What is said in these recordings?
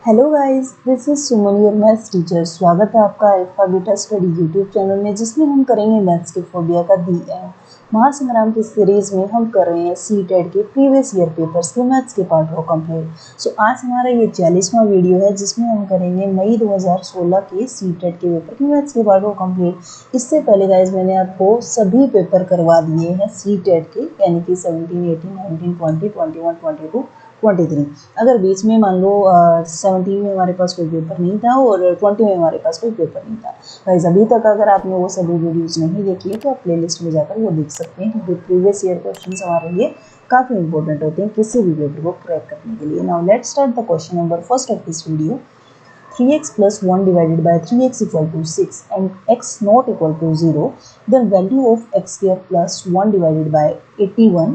Hello guys, this is Suman your maths teacher. स्वागत है आपका alpha beta study YouTube channel में, जिसमें हम करेंगे मैथ्स के फोबिया का दी एंड महासंग्राम की सीरीज में हम कर रहे हैं सीटेट के प्रीवियस ईयर पेपर्स के मैथ्स के पार्ट को कंप्लीट। सो आज हमारा ये 40वां वीडियो है, जिसमें हम करेंगे मई 2016 के सीटेट के पेपर के मैथ्स के पार्ट को कंप्लीट। इससे पहले गाइज मैंने आपको सभी पेपर करवा दिए हैं सीटेट के, यानी कि 17, 18, 19, 20, 21, 22, 23। अगर बीच में मान लो 17 में हमारे पास कोई पेपर नहीं था और 20 में हमारे पास कोई पेपर नहीं था। गाइस अभी तक अगर आपने वो सभी वीडियोस नहीं देखी है तो आप प्लेलिस्ट में जाकर वो देख सकते हैं, क्योंकि प्रीवियस ईयर क्वेश्चंस हमारे लिए काफ़ी इंपॉर्टेंट होते हैं किसी भी पेपर को क्रैक करने के लिए। Now let's start the question number first of this video. 3x plus 1 divided by 3x equal to 6 and x not equal to 0, then value of x square plus 1 divided by 81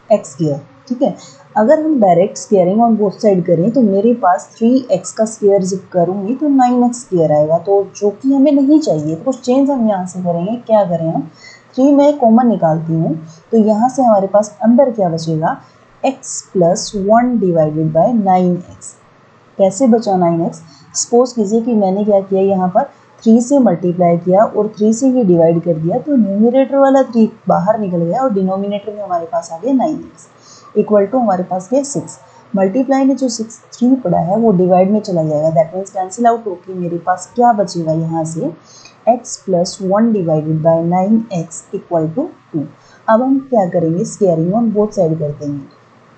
x square। ठीक है, अगर हम direct squaring on both side करें तो मेरे पास 3x का square जब करूँगी तो 9x स्क्वायर आएगा, तो जो कि हमें नहीं चाहिए। तो कुछ चेंज हम यहाँ से करेंगे। क्या करें हम, 3 में कॉमन निकालती हूँ तो यहाँ से हमारे पास अंदर क्या बचेगा, x plus 1 divided by 9x। कैसे बचा 9x? सपोज कीजिए कि मैंने क्या किया, यहाँ पर 3 से मल्टीप्लाई किया और 3 से ही डिवाइड कर दिया, तो न्यूमरेटर वाला 3 बाहर निकल गया और डिनोमिनेटर में हमारे पास आ गया 9x इक्वल टू हमारे पास गया 6। मल्टीप्लाई में जो 3 पड़ा है वो डिवाइड में चला जाएगा, दैट मीन्स कैंसिल आउट होकर मेरे पास क्या बचेगा यहाँ से, x plus 1 divided by 9x equal to 2। अब हम क्या करेंगे, स्क्वायरिंग ऑन बोथ साइड कर देंगे।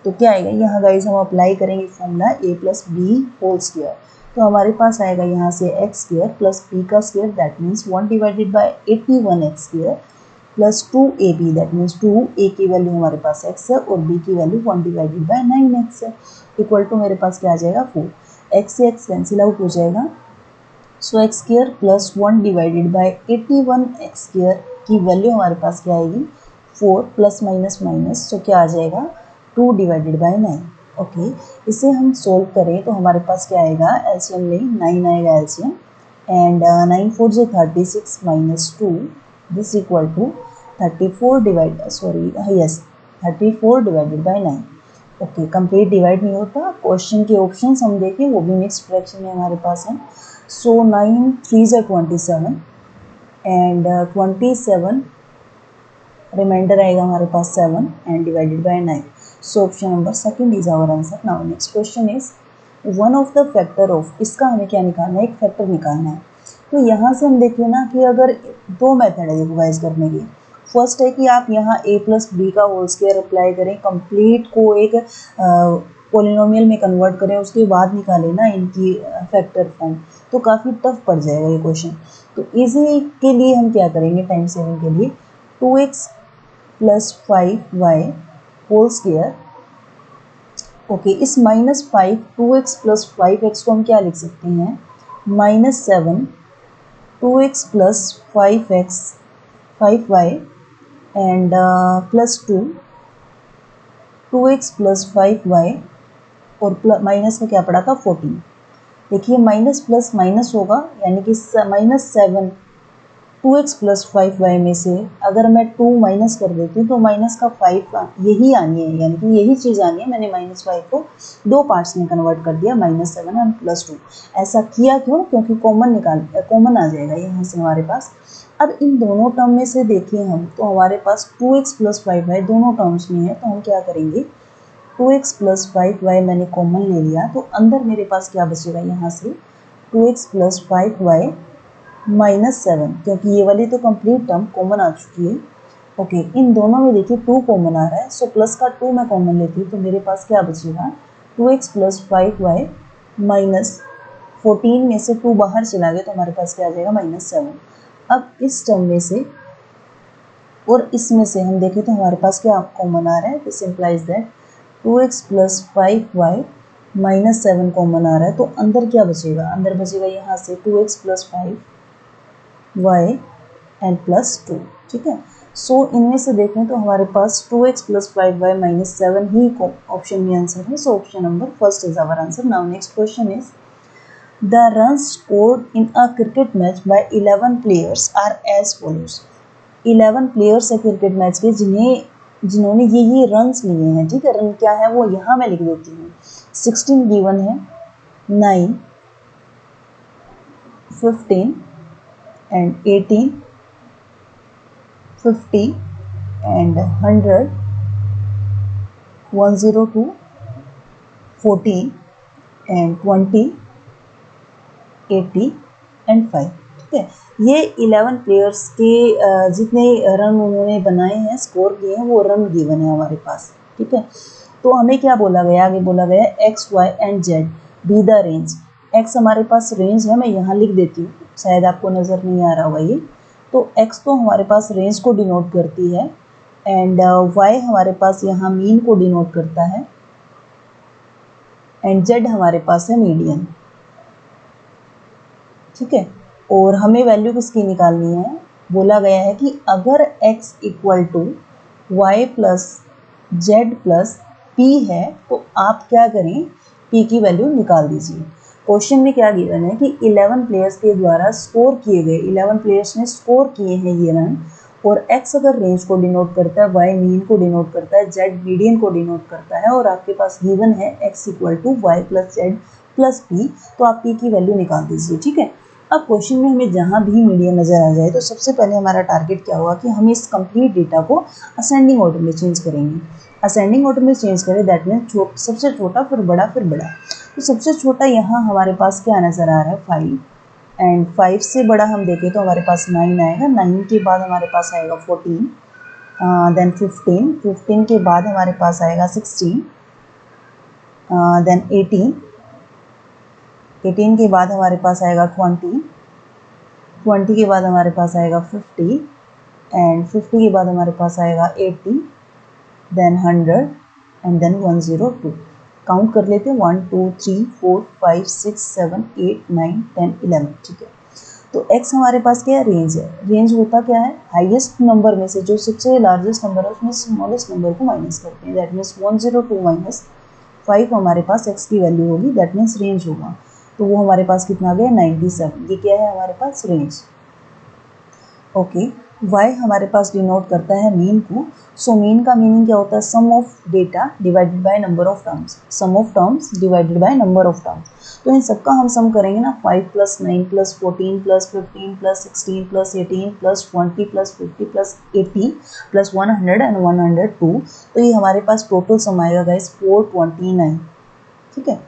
तो क्या आएगा यहाँ गाइज, हम अप्लाई करेंगे formula a plus B whole square. तो हमारे पास आएगा यहाँ से एक्स स्क्वायर प्लस बी का square, that means 1 divided by 81 x square plus 2ab, that means 2a की वैल्यू हमारे पास x है और b की वैल्यू 1 डिवाइडेड बाय 9x है, इक्वल टू मेरे पास क्या आ जाएगा 4। x से x कैंसिल आउट हो जाएगा, so x square plus 1 divided by 81 x square की वैल्यू हमारे पास क्या आएगी, 4 प्लस माइनस माइनस, तो क्या आ जाएगा 2 डिवाइडेड बाय 9। ओके, इसे हम सोल्व करें तो हमारे पास क्या आएगा, एलसीएम में 9 आएगा एलसीएम, एंड 9 4 से 36 minus 2, this equal to 34 divide 34 divided by 9। Okay, complete divide नहीं होता। क्वेश्चन के ऑप्शंस हम देखें, वो भी मिक्स फ्रैक्शन में हमारे पास है। सो 9 3 से 27 एंड 27 रिमाइंडर आएगा हमारे पास 7 and divided by 9। So option number second is our answer. Now next question is one of the factor of, इसका हमें क्या निकालना है, एक फैक्टर निकालना है। तो यहाँ से हम देखिए ना कि अगर दो मेथड है देखो गाइस करने की। फर्स्ट है कि आप यहाँ a प्लस बी का होल स्क्वायर अप्लाई करें, कंप्लीट को एक पोलिनोमियल में कन्वर्ट करें, उसके बाद निकालें ना इनकी फैक्टर फॉर्म, तो काफ़ी टफ पड़ जाएगा ये क्वेश्चन। तो इजी के लिए हम क्या करेंगे, टाइम सेविंग के लिए 2x plus 5y whole square. Okay, इस -5 2x प्लस 5x को हम क्या लिख सकते हैं, -7 2x plus 5x 5y and plus 2 2x plus 5y और माइनस में क्या पड़ा था 14। देखिए माइनस प्लस माइनस होगा, यानी कि -7 2x प्लस 5y में से अगर मैं 2 माइनस कर देती हूँ तो माइनस का 5 यही आनी है, यानी कि यही चीज़ आनी है। मैंने -5 को दो पार्ट्स में कन्वर्ट कर दिया, -7 एंड +2। ऐसा किया क्यों, क्योंकि कॉमन आ जाएगा यहाँ से हमारे पास। अब इन दोनों टर्म में से देखिए हम, तो हमारे पास 2x प्लस 5y दोनों टर्म्स में है, तो हम क्या करेंगे, 2x प्लस 5y मैंने कॉमन ले लिया, तो अंदर मेरे पास क्या बचेगा यहाँ से 2x प्लस 5y -7, क्योंकि ये वाली तो कंप्लीट टर्म कॉमन आ चुकी है। ओके, इन दोनों में देखिए 2 कॉमन आ रहा है, सो प्लस का 2 मैं कॉमन लेती हूँ, तो मेरे पास क्या बचेगा 2x प्लस 5y माइनस 14 में से 2 बाहर चला गया, तो हमारे पास क्या आ जाएगा -7। अब इस टर्म में से और इसमें से हम देखें तो हमारे पास क्या कॉमन आ रहा है, this implies that 2x plus 5y -7 common आ रहा है, तो अंदर क्या बचेगा, अंदर बचेगा यहाँ से 2x plus 5y and plus 2। ठीक है, सो इनमें से देखें तो हमारे पास 2x प्लस 5y -7 ही ऑप्शन में आंसर है। So option number first is our answer. Now next question is the run scored in a cricket match by 11 players are as follows. 11 players है क्रिकेट मैच के जिन्होंने ये runs लिए हैं। ठीक है, रन क्या है वो यहाँ मैं लिख देती हूँ। 16 गिवन है, 9, 15 and 18, 50 and 100, 102, 14 and 20, 80 and 5। ठीक है, ये 11 प्लेयर्स के जितने रन उन्होंने बनाए हैं, स्कोर किए हैं, वो रन गिवन है हमारे पास। ठीक है, तो हमें क्या बोला गया, आगे बोला गया X Y and Z be the range. X हमारे पास रेंज है, मैं यहाँ लिख देती हूँ, शायद आपको नज़र नहीं आ रहा होगा ये। तो एक्स तो हमारे पास रेंज को डिनोट करती है एंड वाई हमारे पास यहाँ मीन को डिनोट करता है एंड जेड हमारे पास है मीडियन। ठीक है, और हमें वैल्यू किसकी निकालनी है, बोला गया है कि अगर x equal to Y plus Z plus P है तो आप क्या करें, p की वैल्यू निकाल दीजिए। क्वेश्चन में क्या गिवन है कि 11 प्लेयर्स के द्वारा स्कोर किए गए, 11 प्लेयर्स ने स्कोर किए हैं ये रन, और x अगर रेंज को डिनोट करता है, y मीन को डिनोट करता है, z मीडियन को डिनोट करता है, और आपके पास गिवन है x equal to Y plus Z plus P, तो आप p की वैल्यू निकाल दीजिए। ठीक है, अब क्वेश्चन में हमें जहाँ भी मीडियन नज़र आ जाए तो सबसे पहले हमारा टारगेट क्या होगा कि हम इस कंप्लीट डेटा को असेंडिंग ऑर्डर में चेंज करेंगे। असेंडिंग ऑर्डर में चेंज करें, दैट मीन सबसे छोटा फिर बड़ा फिर बड़ा। तो सबसे छोटा यहाँ हमारे पास क्या नज़र आ रहा है, 5, एंड 5 से बड़ा हम देखें तो हमारे पास 9 आएगा। 9 के बाद हमारे पास आएगा 14, देन 15, 15 के बाद हमारे पास आएगा 16, देन 18, 18 के बाद हमारे पास आएगा 20, 20 के बाद हमारे पास आएगा 50, एंड 50 के बाद हमारे पास आएगा 80, देन 100 एंड देन 102। काउंट कर लेते हैं, 1 2 3 4 5 6 7 8 9 10 11। ठीक है, तो x हमारे पास क्या है, रेंज है। रेंज होता क्या है, हाईएस्ट नंबर में से जो सबसे लार्जेस्ट नंबर है उसमें स्मॉलेस्ट नंबर को माइनस करते हैं, दैट मीन्स 102 माइनस 5 हमारे पास x की वैल्यू होगी, दैट मीन्स रेंज होगा। तो वो हमारे पास कितना आ गया, 97। ये क्या है हमारे पास, रेंज। ओके, y हमारे पास डिनोट करता है मीन को। सो मीन का मीनिंग क्या होता है, sum of data divided by number of terms, sum of terms divided by number of terms. तो इन सबका हम सम करेंगे ना, 5 plus 9 plus 14 plus 15 plus 16 plus 18 plus 20 plus 50 plus 80 plus 100 and 102। तो ये हमारे पास टोटल सम आएगा गाइस 429। ठीक है,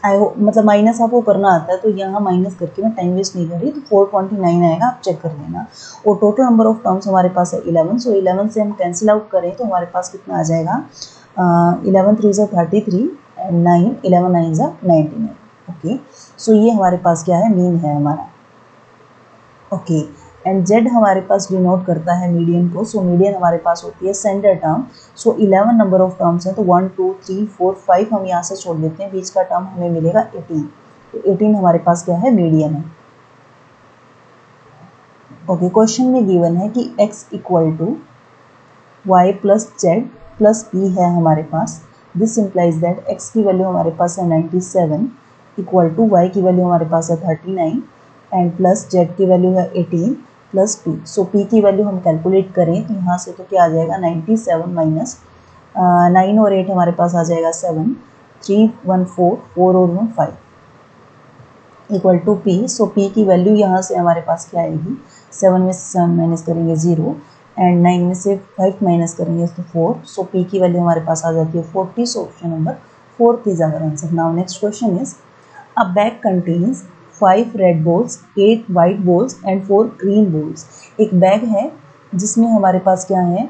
आई हो मतलब माइनस आपको करना आता है तो यहाँ माइनस करके मैं टाइम वेस्ट नहीं कर रही, तो 429 आएगा, आप चेक कर लेना। और टोटल नंबर ऑफ टर्म्स हमारे पास है 11, सो 11 से हम कैंसिल आउट करें तो हमारे पास कितना आ जाएगा, 11 3 ज़ा 33 एंड 9 11 9 ज़ा 99। ओके, सो ये हमारे पास क्या है, मीन है हमारा। ओके, एंड जेड हमारे पास डिनोट करता है मीडियन को। सो मीडियन हमारे पास होती है centre term. So 11 number of terms हैं, तो 1 2 3 4 5 हम यहाँ से छोड़ देते हैं, बीच का टर्म हमें मिलेगा 18। तो 18 हमारे पास क्या है, मीडियन है। ओके, क्वेश्चन में गिवन है कि x equal to Y plus Z plus P है हमारे पास। दिस इम्प्लाइज दैट x की वैल्यू हमारे पास है 97 इक्वल टू y की वैल्यू हमारे पास है 39 एंड प्लस z की वैल्यू है 18 प्लस p। सो p की वैल्यू हम कैलकुलेट करें तो यहाँ से तो क्या आ जाएगा, 97 माइनस 9 और 8 हमारे पास आ जाएगा 7, 3 1 4 4 और 1 5 equal to p। So p की वैल्यू यहाँ से हमारे पास क्या आएगी, 7 में से 7 माइनस करेंगे 0 एंड 9 में से 5 माइनस करेंगे तो 4। सो p की वैल्यू हमारे पास आ जाती है 40। So option number 4 is our answer. Now next question is, a bag contains 5 red balls, 8 white balls and 4 green balls. एक बैग है जिसमें हमारे पास क्या है,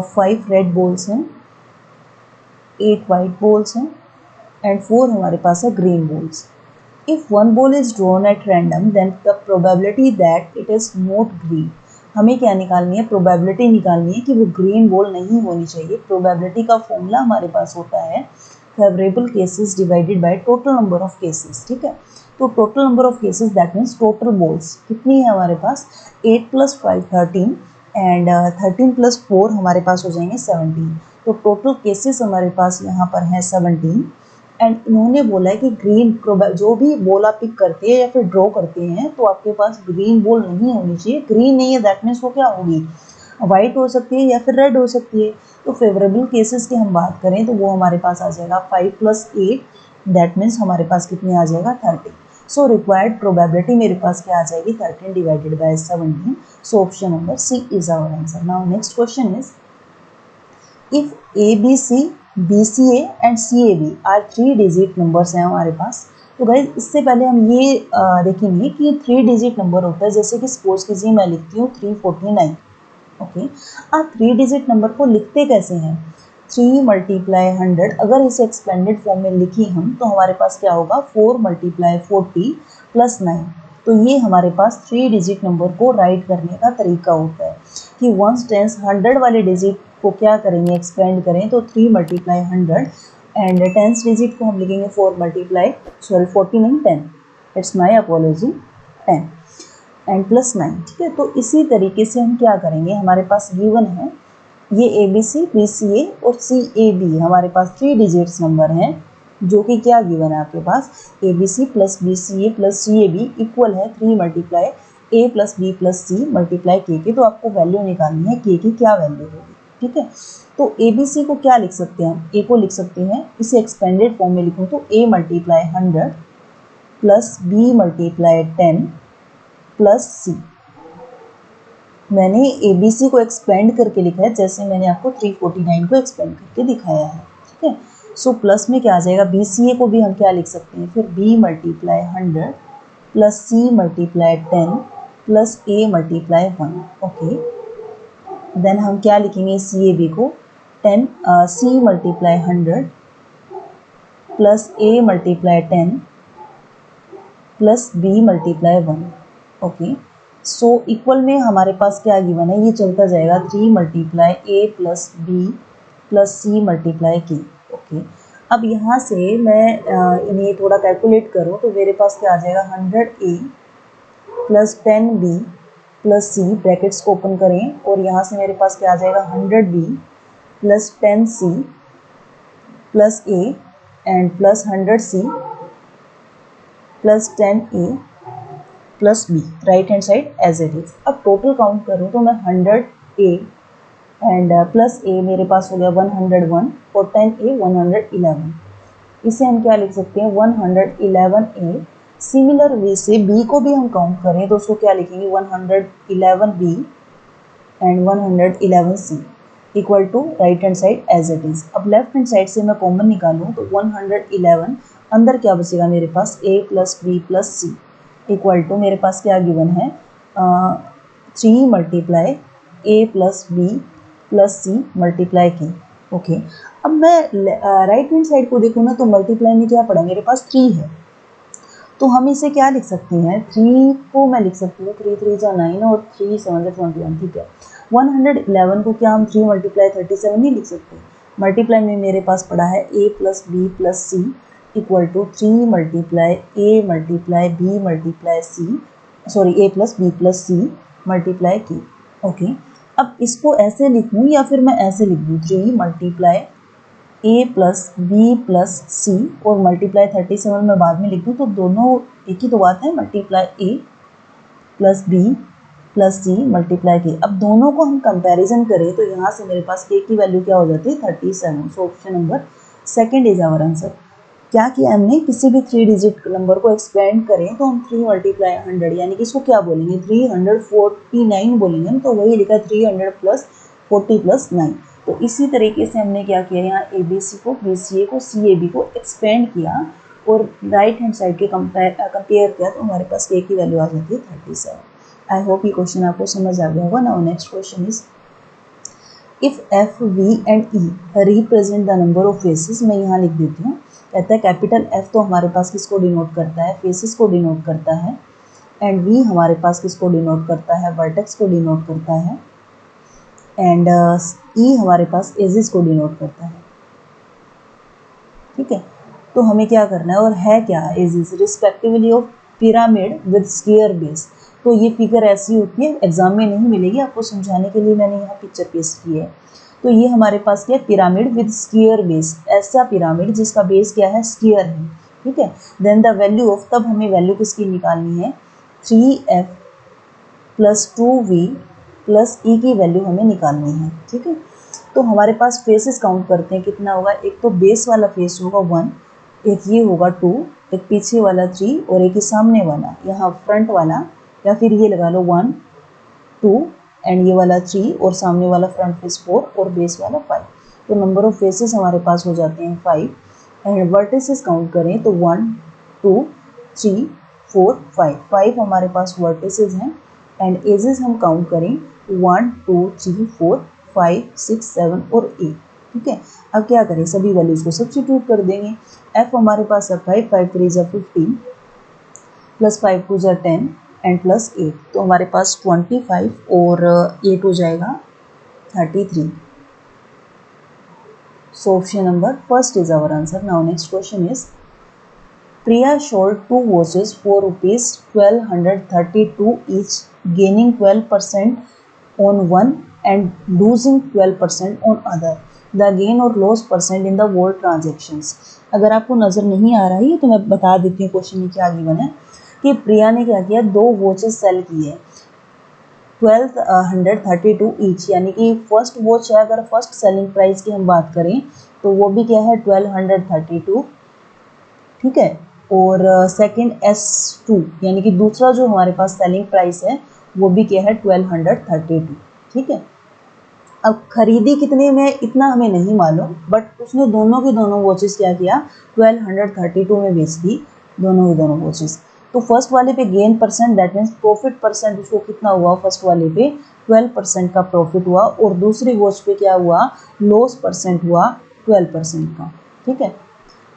5 रेड बॉल्स हैं, 8 वाइट बॉल्स हैं एंड 4 हमारे पास है green balls. If one ball is drawn at random, then the probability that it is not green। हमें क्या निकालनी है, प्रोबेबिलिटी निकालनी है कि वो ग्रीन बॉल नहीं होनी चाहिए। प्रोबेबिलिटी का फॉर्मूला हमारे पास होता है favourable cases divided by total number of cases. ठीक है, तो total number of cases that means total balls कितनी है हमारे पास, 8 प्लस 5 13 एंड 13 प्लस 4 हमारे पास हो जाएंगे 17। तो टोटल केसेस हमारे पास यहाँ पर है 17 एंड इन्होंने बोला है कि ग्रीन, जो भी बॉल आप पिक करते हैं या फिर ड्रॉ करते हैं तो आपके पास ग्रीन बॉल नहीं होनी चाहिए। ग्रीन नहीं है दैट मीन्स वो क्या होगी, वाइट हो सकती है या फिर रेड हो सकती है। तो फेवरेबल केसेस की हम बात करें तो वो हमारे पास आ जाएगा 5 प्लस 8 दैट मीन्स हमारे पास कितनी आ जाएगा 30। सो रिक्वायर्ड प्रोबेबिलिटी मेरे पास क्या आ जाएगी 13 divided by 17। So option number C is our answer. Now next question is if ABC, BCA and CAB are 3 digit numbers हैं हमारे पास। तो गाइज इससे पहले हम ये देखेंगे कि 3 डिजिट नंबर होता है, जैसे कि सपोज कीजिए मैं लिखती हूँ 349। ओके, आप 3 डिजिट नंबर को लिखते कैसे हैं? 3 मल्टीप्लाई 100, अगर इसे एक्सपेंडेड फॉर्म में लिखी हम तो हमारे पास क्या होगा 4 मल्टीप्लाई 40 प्लस 9। तो ये हमारे पास 3 डिजिट नंबर को राइट करने का तरीका होता है कि वंस टेंस 100 वाले डिजिट को क्या करेंगे एक्सपेंड करें तो 3 मल्टीप्लाई 100 एंड टेंस डिजिट को हम लिखेंगे 4 multiply 49 10, it's my apology 10 and plus 9। ठीक है, तो इसी तरीके से हम क्या करेंगे, हमारे पास गिवन है ये ABC, BCA और CAB हमारे पास 3 डिजिट्स नंबर हैं, जो कि क्या गिवन है आपके पास ABC plus BCA plus CAB equal है 3 multiply A plus B plus C multiply K की। तो आपको वैल्यू निकालनी है K की क्या वैल्यू होगी। ठीक है, तो ABC को क्या लिख सकते हैं हम, A को लिख सकते हैं, इसे एक्सपेंडेड फॉर्म में लिखूँ तो A multiply 100 plus B multiply 10 plus C। मैंने ABC को एक्सपेंड करके लिखा है, जैसे मैंने आपको 349 को एक्सपेंड करके दिखाया है। ठीक है, सो प्लस में क्या आ जाएगा, BCA को भी हम क्या लिख सकते हैं फिर B multiply 100 plus C multiply 10 plus A multiply 1। Okay, then हम क्या लिखेंगे CAB को 10 C multiply 100 plus A multiply 10 plus B multiply 1। Okay, so equal में हमारे पास क्या गिवन है, ये चलता जाएगा 3 multiply A plus B plus C multiply K। Okay, अब यहाँ से मैं इन्हें थोड़ा कैलकुलेट करूँ तो मेरे पास क्या आ जाएगा 100A plus 10B plus C, brackets को ओपन करें और यहाँ से मेरे पास क्या आ जाएगा 100B plus 10C plus A and plus 100C plus 10A plus B, right hand side as it is. अब टोटल काउंट करूँ तो मैं 100A एंड प्लस A मेरे पास हो गया 101 और 10A 111। इसे हम क्या लिख सकते हैं 111A। सिमिलर वे से B को भी हम काउंट करें तो उसको क्या लिखेंगे 111B and 111C equal to right hand side as it is. अब लेफ्ट हैंड साइड से मैं कॉमन निकालूँ तो 111 अंदर क्या बचेगा मेरे पास A plus B plus C equal to मेरे पास क्या गिवन है 3 multiply A plus B plus C multiply K। Okay, अब मैं राइट हैंड साइड को देखूँ ना तो मल्टीप्लाई में क्या पड़ा मेरे पास 3 है, तो हम इसे क्या लिख सकते हैं 3 को मैं लिख सकती हूँ 3 3 जा 9 और 3 7 21। ठीक है, 111 को क्या हम 3 मल्टीप्लाई 37 नहीं लिख सकते। मल्टीप्लाई में मेरे पास पड़ा है A plus B plus C equal to 3 multiply A multiply B multiply C, sorry A plus B plus C multiply K। Okay, अब इसको ऐसे लिखूँ या फिर मैं ऐसे लिख दूँ 3 multiply A plus B plus C और मल्टीप्लाई 37 में बाद में लिख दूँ तो दोनों एक ही तो बात है, multiply A plus B plus C multiply K। अब दोनों को हम कंपैरिजन करें तो यहाँ से मेरे पास K की वैल्यू क्या हो जाती है 37। So option number second is our answer. क्या किया हमने, किसी भी 3 डिजिट नंबर को एक्सपेंड करें तो हम 3 मल्टीप्लाई 100 यानी कि इसको क्या बोलेंगे 349 बोलेंगे, तो वही लिखा 300 प्लस 40 प्लस 9। तो इसी तरीके से हमने क्या किया, यहाँ ABC को BCA को CAB को एक्सपेंड किया और राइट हैंड साइड के कंपेयर किया तो हमारे पास K की वैल्यू आ जाती है 37। आई होप ये क्वेश्चन आपको समझ आ गया होगा। Now next question is if F, V and E represent the number of faces. मैं यहाँ लिख देती हूँ, कहता है कैपिटल F तो हमारे पास किसको डिनोट करता है फेसेस को डिनोट करता है, एंड V हमारे पास किसको डिनोट करता है वर्टेक्स को डिनोट करता है, एंड E हमारे पास एजेस को डिनोट करता है। ठीक है, तो हमें क्या करना है और है क्या edges respectively of pyramid with square base. तो ये फिगर ऐसी होती है, एग्जाम में नहीं मिलेगी, आपको समझाने के लिए मैंने यहाँ पिक्चर पेस्ट की है। तो ये हमारे पास क्या है पिरामिड विद स्क्वायर बेस, ऐसा पिरामिड जिसका बेस क्या है स्क्वायर है। ठीक है, देन द वैल्यू ऑफ, तब हमें वैल्यू किसकी निकालनी है 3F plus 2V plus E की वैल्यू हमें निकालनी है। ठीक है, तो हमारे पास फेसेस काउंट करते हैं, कितना होगा, एक तो बेस वाला फेस होगा 1 एक ये होगा 2, एक पीछे वाला 3 और एक ही सामने वाला, यहाँ फ्रंट वाला, या फिर ये लगा लो 1 2 एंड ये वाला 3 और सामने वाला फ्रंट फेस 4 और बेस वाला 5। तो नंबर ऑफ फेसेस हमारे पास हो जाते हैं 5 एंड वर्टिसेस काउंट करें तो 1 2 3 4 5 5 हमारे पास वर्टिसेस हैं एंड एजेस हम काउंट करें 1 2 3 4 5 6 7 और 8। ठीक है, अब क्या करें, सभी वैल्यूज को सब्स्टिट्यूट कर देंगे। एफ हमारे पास है 5 5 3 जा 15 प्लस 5 2 जा 10 एंड प्लस 8, तो हमारे पास 25 और 8 हो जाएगा 33। So option number first is our answer. Now next question is, Priya sold 2 watches for rupees 1232 each, gaining 12% on one and losing 12% on other. The gain or loss percent in the whole transactions. अगर आपको नज़र नहीं आ रहा है तो मैं बता देती हूँ क्वेश्चन में क्या गिवन है कि प्रिया ने क्या किया, 2 वॉचेस सेल किए 1232 ईच, यानी कि फर्स्ट वॉच है, अगर फर्स्ट सेलिंग प्राइस की हम बात करें तो वो भी क्या है 1232, ठीक है, और सेकंड S2 यानी कि दूसरा जो हमारे पास सेलिंग प्राइस है वो भी क्या है 1232। ठीक है, अब खरीदी कितने में इतना हमें नहीं मालूम, बट उसने दोनों के दोनों वॉचेस क्या किया 1232 में बेच दी दोनों के दोनों वॉचेस। तो फर्स्ट वाले पे gain percent, that means profit percent उसको कितना हुआ, फर्स्ट वाले पे 12% का प्रॉफिट हुआ और दूसरी वॉच पे क्या हुआ, लॉस परसेंट हुआ 12% का। ठीक है,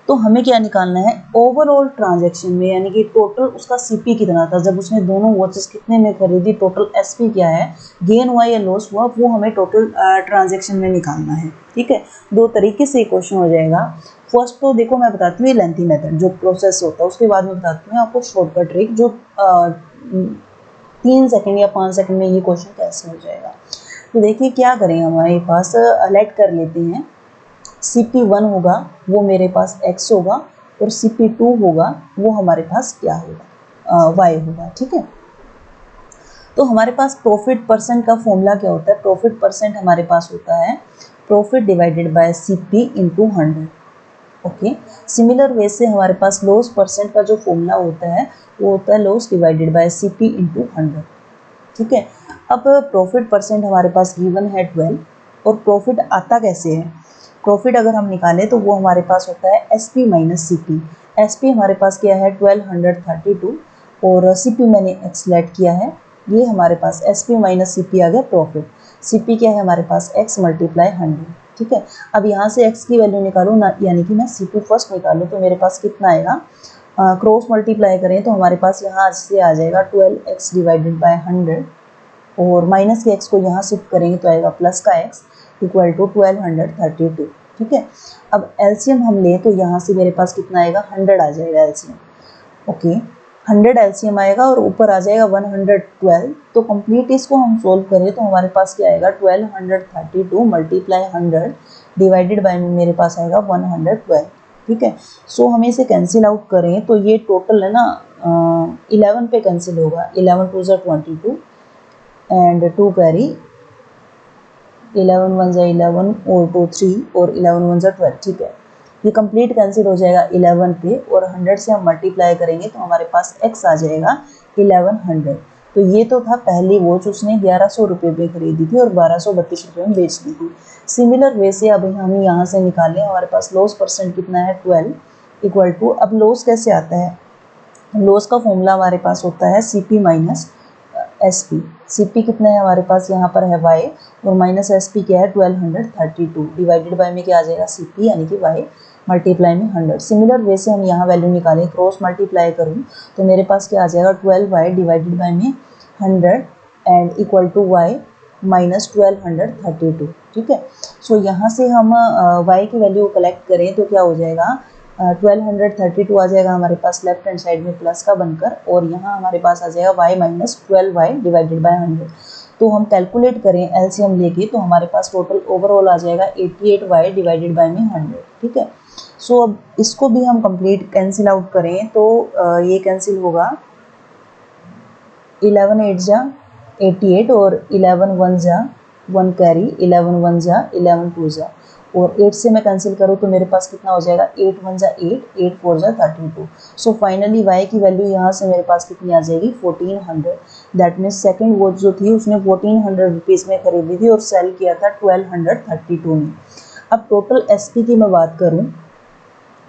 तो हमें क्या निकालना है, ओवरऑल ट्रांजैक्शन में, यानी कि टोटल उसका सीपी कितना था जब उसने दोनों वॉचेस कितने में खरीदी, टोटल एसपी क्या है, गेन हुआ या लॉस हुआ, वो हमें टोटल ट्रांजैक्शन में निकालना है। ठीक है, 2 तरीके से क्वेश्चन हो जाएगा। फर्स्ट तो देखो मैं बताती हूँ लेंथी मेथड जो प्रोसेस होता है, उसके बाद में बताती हूँ आपको शॉर्टकट ट्रिक जो 3 सेकंड या 5 सेकंड में ये क्वेश्चन कैसे हो जाएगा। तो देखिए क्या करें, हमारे पास लेट कर लेते हैं CP1 होगा वो मेरे पास x होगा और CP2 होगा वो हमारे पास क्या होगा, y होगा। ठीक है, तो हमारे पास प्रॉफिट परसेंट का फॉर्मूला क्या होता है, प्रॉफिट परसेंट हमारे पास होता है profit divided by CP into 100। Okay, similar way से हमारे पास लॉस परसेंट का जो फॉर्मूला होता है वो होता है loss divided by CP into 100। ठीक है, अब प्रॉफिट परसेंट हमारे पास गिवन है 12 और प्रॉफिट आता कैसे है, प्रॉफिट अगर हम निकालें तो वो हमारे पास होता है SP माइनस CP। SP हमारे पास क्या है 1232 और CP मैंने एक्सलेट किया है, ये हमारे पास SP माइनस CP आ गया प्रॉफिट। CP क्या है हमारे पास x मल्टीप्लाई 100। ठीक है, अब यहाँ से x की वैल्यू निकालूँ ना, यानी कि मैं CP फर्स्ट निकालूँ तो मेरे पास कितना आएगा, क्रॉस मल्टीप्लाई करें तो हमारे पास यहाँ से आ जाएगा 12x डिवाइडेड बाय 100 और माइनस के x को यहाँ शिफ्ट करेंगे तो आएगा प्लस का x इक्वल टू 1232। ठीक है, अब एलसीएम हम लें तो यहाँ से मेरे पास कितना आएगा 100 आ जाएगा एलसीएम। ओके, 100 एलसीएम आएगा और ऊपर आ जाएगा 112। तो कंप्लीट इसको हम सोल्व करें तो हमारे पास क्या आएगा 1232 मल्टीप्लाई 100 डिवाइडेड बाय में मेरे पास आएगा 112। ठीक है, सो हमें इसे कैंसिल आउट करें तो ये टोटल है ना 11 पे कैंसिल होगा, 11 2 22 एंड 2 कैरी 11 1 11 और 2 3 और 11 1 12। ठीक है, ये कंप्लीट कैंसिल हो जाएगा 11 पे और 100 से हम मल्टीप्लाई करेंगे तो हमारे पास x आ जाएगा 1100। तो ये तो था पहली वॉच, उसने 1100 रुपये में खरीदी थी और 1232 रुपये में बेच दी थी। सिमिलर वे से अब हम यहाँ से निकालें, हमारे पास लॉस परसेंट कितना है 12 इक्वल टू, अब लॉस कैसे आता है, लॉस का फॉर्मूला हमारे पास होता है CP माइनस SP। CP कितना है हमारे पास यहाँ पर है y और माइनस SP क्या है 1232 डिवाइडेड बाय में क्या आ जाएगा CP यानी कि y मल्टीप्लाई में 100। सिमिलर वे से हम यहाँ वैल्यू निकालें, क्रॉस मल्टीप्लाई करूँ तो मेरे पास क्या आ जाएगा 12y डिवाइडेड बाय में 100 and equal to y minus 1232। ठीक है, सो यहाँ से हम y की वैल्यू कलेक्ट करें तो क्या हो जाएगा 1232 आ जाएगा हमारे पास लेफ्ट हैंड साइड में प्लस का बनकर और यहाँ हमारे पास आ जाएगा y minus 12y divided by 100। तो हम कैलकुलेट करें एलसीएम लेके तो हमारे पास टोटल ओवरऑल आ जाएगा 88y डिवाइडेड बाय में 100। ठीक है, सो अब इसको भी हम कंप्लीट कैंसिल आउट करें तो ये कैंसिल होगा 11 8 जा 88 और 11 1 जा 1 कैरी 11 1 जा 11 2 जा और 8 से मैं कैंसिल करूँ तो मेरे पास कितना हो जाएगा, 8 1 जा 8, 8 4 जा 32। सो फाइनली y की वैल्यू यहाँ से मेरे पास कितनी आ जाएगी, 1400। दैट मीन्स सेकंड वॉच जो थी उसने 1400 रुपीज़ में खरीदी थी और सेल किया था 1232 में। अब टोटल SP की मैं बात करूँ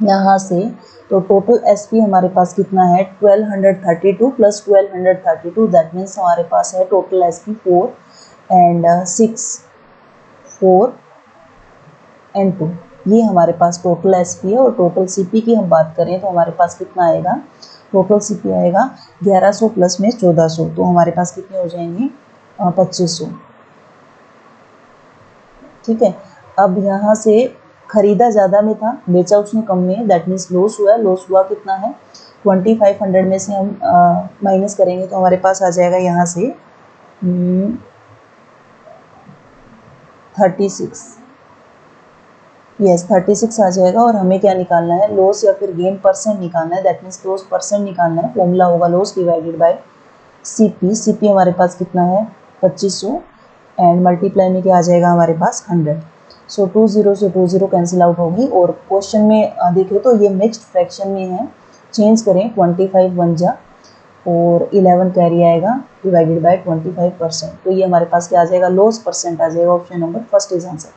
यहाँ से, तो टोटल SP हमारे पास कितना है, 1232 प्लस 1232, दैट मीन्स हमारे पास है टोटल SP 4 एंड 6 4 एंड 2। ये हमारे पास टोटल SP है। और टोटल CP की हम बात करें तो हमारे पास कितना आएगा, टोटल CP आएगा 1100 प्लस में 1400, तो हमारे पास कितने हो जाएंगे, 2500। ठीक है। अब यहाँ से खरीदा ज़्यादा में था, बेचा उसने कम में, दैट मीन्स लॉस हुआ। लॉस हुआ कितना है, 2500 में से हम माइनस करेंगे तो हमारे पास आ जाएगा यहाँ से 36। यस 36 आ जाएगा। और हमें क्या निकालना है, लॉस या फिर गेन परसेंट निकालना है, दैट मीन्स लॉस परसेंट निकालना है। फॉर्मूला होगा loss divided by CP। CP हमारे पास कितना है, 2500 एंड मल्टीप्लाई में क्या आ जाएगा हमारे पास 100। सो 20 से 20 कैंसिल आउट होगी। और क्वेश्चन में देखें तो ये मिक्स्ड फ्रैक्शन में है, चेंज करें 25 1 जा और 11 कैरी आएगा डिवाइडेड बाय 25%। तो ये हमारे पास क्या आ जाएगा, लॉस परसेंट आ जाएगा। Option number first is answer.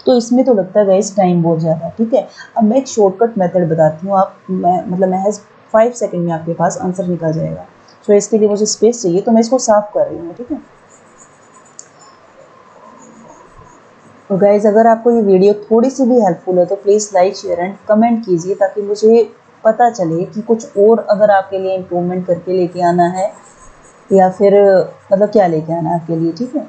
तो इसमें तो लगता है गाइस टाइम बहुत ज़्यादा है। ठीक है, अब मैं एक शॉर्टकट मेथड बताती हूँ, आप मतलब महज 5 सेकंड में आपके पास आंसर निकल जाएगा। सो इसके लिए मुझे स्पेस चाहिए तो मैं इसको साफ कर रही हूँ। ठीक है, तो गाइज अगर आपको ये वीडियो थोड़ी सी भी हेल्पफुल है तो please like share and comment कीजिए, ताकि मुझे पता चले कि कुछ और अगर आपके लिए इम्प्रूवमेंट करके लेके आना है या फिर मतलब क्या लेके आना है आपके लिए। ठीक है,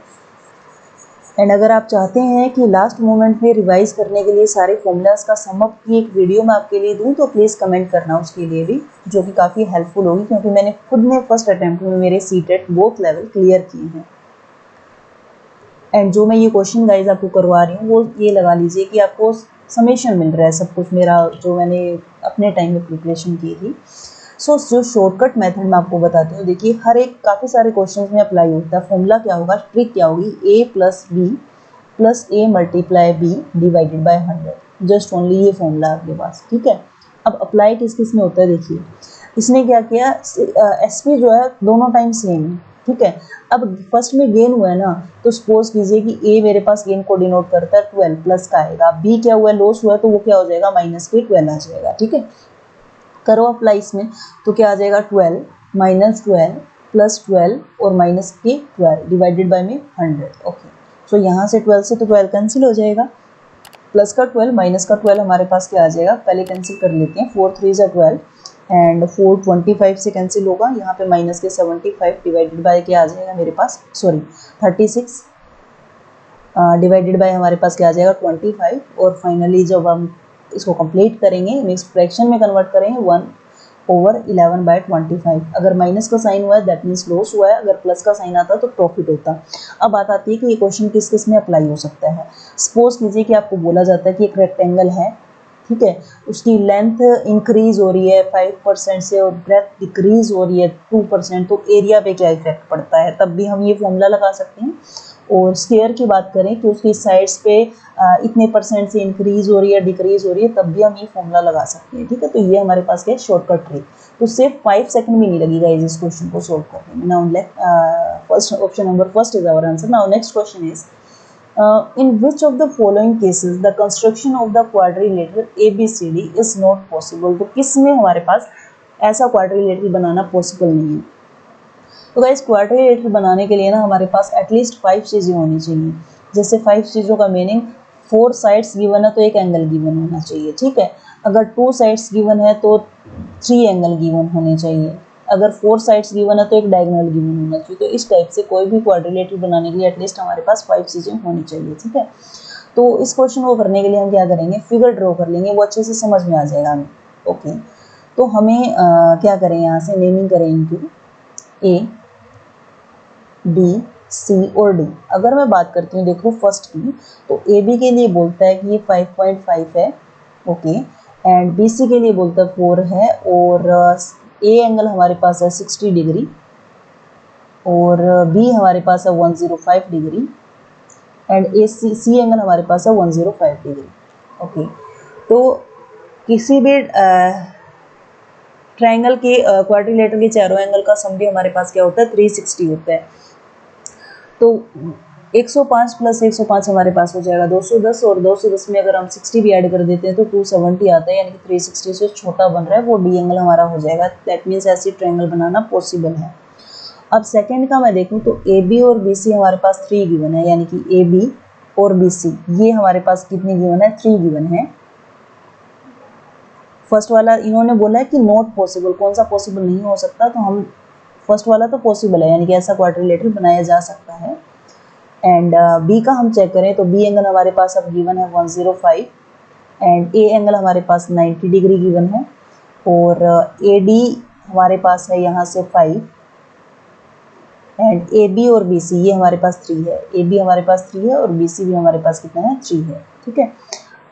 एंड अगर आप चाहते हैं कि लास्ट मोमेंट में रिवाइज करने के लिए सारे फॉर्मूलाज का सम अप की एक वीडियो मैं आपके लिए दूं तो प्लीज़ कमेंट करना उसके लिए भी, जो कि काफ़ी हेल्पफुल होगी, क्योंकि मैंने खुद ने फर्स्ट अटैम्प्ट में मेरे CTET बोथ लेवल क्लियर किए हैं। एंड जो मैं ये क्वेश्चन गाइज आपको करवा रही हूँ वो ये लगा लीजिए कि आपको समेशन मिल रहा है सब कुछ मेरा, जो मैंने अपने टाइम में प्रिपरेशन की थी। सो जो शॉर्टकट मेथड मैं आपको बताती हूँ, देखिए हर एक काफ़ी सारे क्वेश्चंस में अप्लाई होता है। फॉर्मूला क्या होगा, ट्रिक क्या होगी, A plus B plus A multiply B divided by 100। Just only ये फॉर्मूला आपके पास। ठीक है, अब अप्लाई किस किस में होता है, देखिए इसने क्या किया, SP जो है दोनों टाइम सेम है। ठीक है, अब फर्स्ट में गेन हुआ है ना, तो सपोज कीजिए कि A मेरे पास गेन को डिनोट करता है 12 प्लस का आएगा, B क्या हुआ है, लॉस हुआ है, तो वो क्या हो जाएगा, माइनस के 12 आ जाएगा। ठीक है, करो अप्लाई इसमें तो क्या आ जाएगा, 12 माइनस 12 प्लस 12 और माइनस के 12 डिवाइडेड बाय में 100। ओके, सो यहाँ से 12 से तो 12 कैंसिल हो जाएगा, प्लस का 12 माइनस का 12 हमारे पास क्या आ जाएगा, पहले कैंसिल कर लेते हैं, 4 3 जा 12 एंड 4 25 से कैंसिल होगा, यहाँ पे माइनस के 75 डिवाइडेड बाय क्या आ जाएगा मेरे पास, सॉरी 36 डिवाइडेड बाय हमारे पास क्या आ जाएगा 25। और फाइनली जब हम इसको कंप्लीट करेंगे, मिक्स फ्रैक्शन में कन्वर्ट करेंगे 1/11/25। अगर माइनस का साइन हुआ है दैट मीन्स लॉस हुआ है, अगर प्लस का साइन आता तो प्रॉफिट होता। अब बात आती है कि ये क्वेश्चन किस किस में अप्लाई हो सकता है। सपोज कीजिए कि आपको बोला जाता है कि एक रेक्टेंगल है, ठीक है, उसकी लेंथ इंक्रीज हो रही है 5% से और ब्रेथ डिक्रीज हो रही है 2%, तो एरिया पे क्या इफेक्ट पड़ता है, तब भी हम ये फॉर्मूला लगा सकते हैं। और स्क्वायर की बात करें कि उसकी साइड्स पे इतने परसेंट से इंक्रीज हो रही है डिक्रीज हो रही है, तब भी हम ये फॉर्मूला लगा सकते हैं। ठीक है, तो ये हमारे पास क्या है, शॉर्टकट ट्रिक। तो सिर्फ 5 सेकंड भी नहीं लगेगा इस क्वेश्चन को सोल्व करने में। Now first option number first is our answer. Now next question is in which of the following cases the construction of the quadrilateral ABCD is not possible। तो किस में हमारे पास ऐसा क्वाड्रिलेटरल बनाना पॉसिबल नहीं है। तो गाइस क्वाड्रिलेटरल बनाने के लिए ना हमारे पास एटलीस्ट 5 चीज़ें होनी चाहिए। जैसे 5 चीज़ों का मीनिंग, 4 साइड्स गिवन है तो एक एंगल गिवन होना चाहिए। ठीक है, अगर 2 साइड्स गिवन है तो 3 एंगल गिवन होने चाहिए, अगर 4 साइड्स गिवन है तो एक डायगोनल गिवन होना चाहिए। तो इस टाइप से कोई भी क्वाड्रिलेटरल बनाने के लिए एटलीस्ट हमारे पास 5 चीज़ें होनी चाहिए। ठीक है, तो इस क्वेश्चन को करने के लिए हम क्या करेंगे, फिगर ड्रॉ कर लेंगे, वो अच्छे से समझ में आ जाएगा हमें। ओके, तो हमें क्या करें, यहाँ से नेमिंग करें इनकी A B C और D। अगर मैं बात करती हूँ देखो फर्स्ट की, तो AB के लिए बोलता है कि ये 5.5 है। ओके, एंड BC के लिए बोलता है 4 है, और A एंगल हमारे पास है 60 डिग्री और B हमारे पास है 105 degree and AC C angle हमारे पास है 105 डिग्री। ओके, तो किसी भी ट्रायंगल के क्वाड्रिलेटरल के चारों एंगल का सम भी हमारे पास क्या होता है 360 होता है। तो 105 प्लस 105 हमारे पास हो जाएगा 210, और 210 में अगर हम 60 भी ऐड कर देते हैं तो 270 आता है, यानी कि 360 से छोटा बन रहा है वो डी एंगल हमारा हो जाएगा। दैट मीन्स ऐसी ट्रायंगल बनाना पॉसिबल है। अब सेकंड का मैं देखूं तो ए बी और बी सी हमारे पास 3 गिवन है, यानी कि ए बी और बी सी ये हमारे पास कितनी गिवन है 3 गिवन है। फर्स्ट वाला इन्होंने बोला है कि नॉट पॉसिबल, कौन सा पॉसिबल नहीं हो सकता, तो हम फर्स्ट वाला तो पॉसिबल है, यानी कि ऐसा क्वाड्रिलेटरल बनाया जा सकता है। एंड बी का हम चेक करें तो बी एंगल हमारे पास अब गिवन है 105 एंड ए एंगल हमारे पास 90 डिग्री गिवन है, और ए डी हमारे पास है यहाँ से 5 एंड ए बी और बी सी ये हमारे पास 3 है। ए बी हमारे पास 3 है और बी सी भी हमारे पास कितना है 3 है। ठीक है,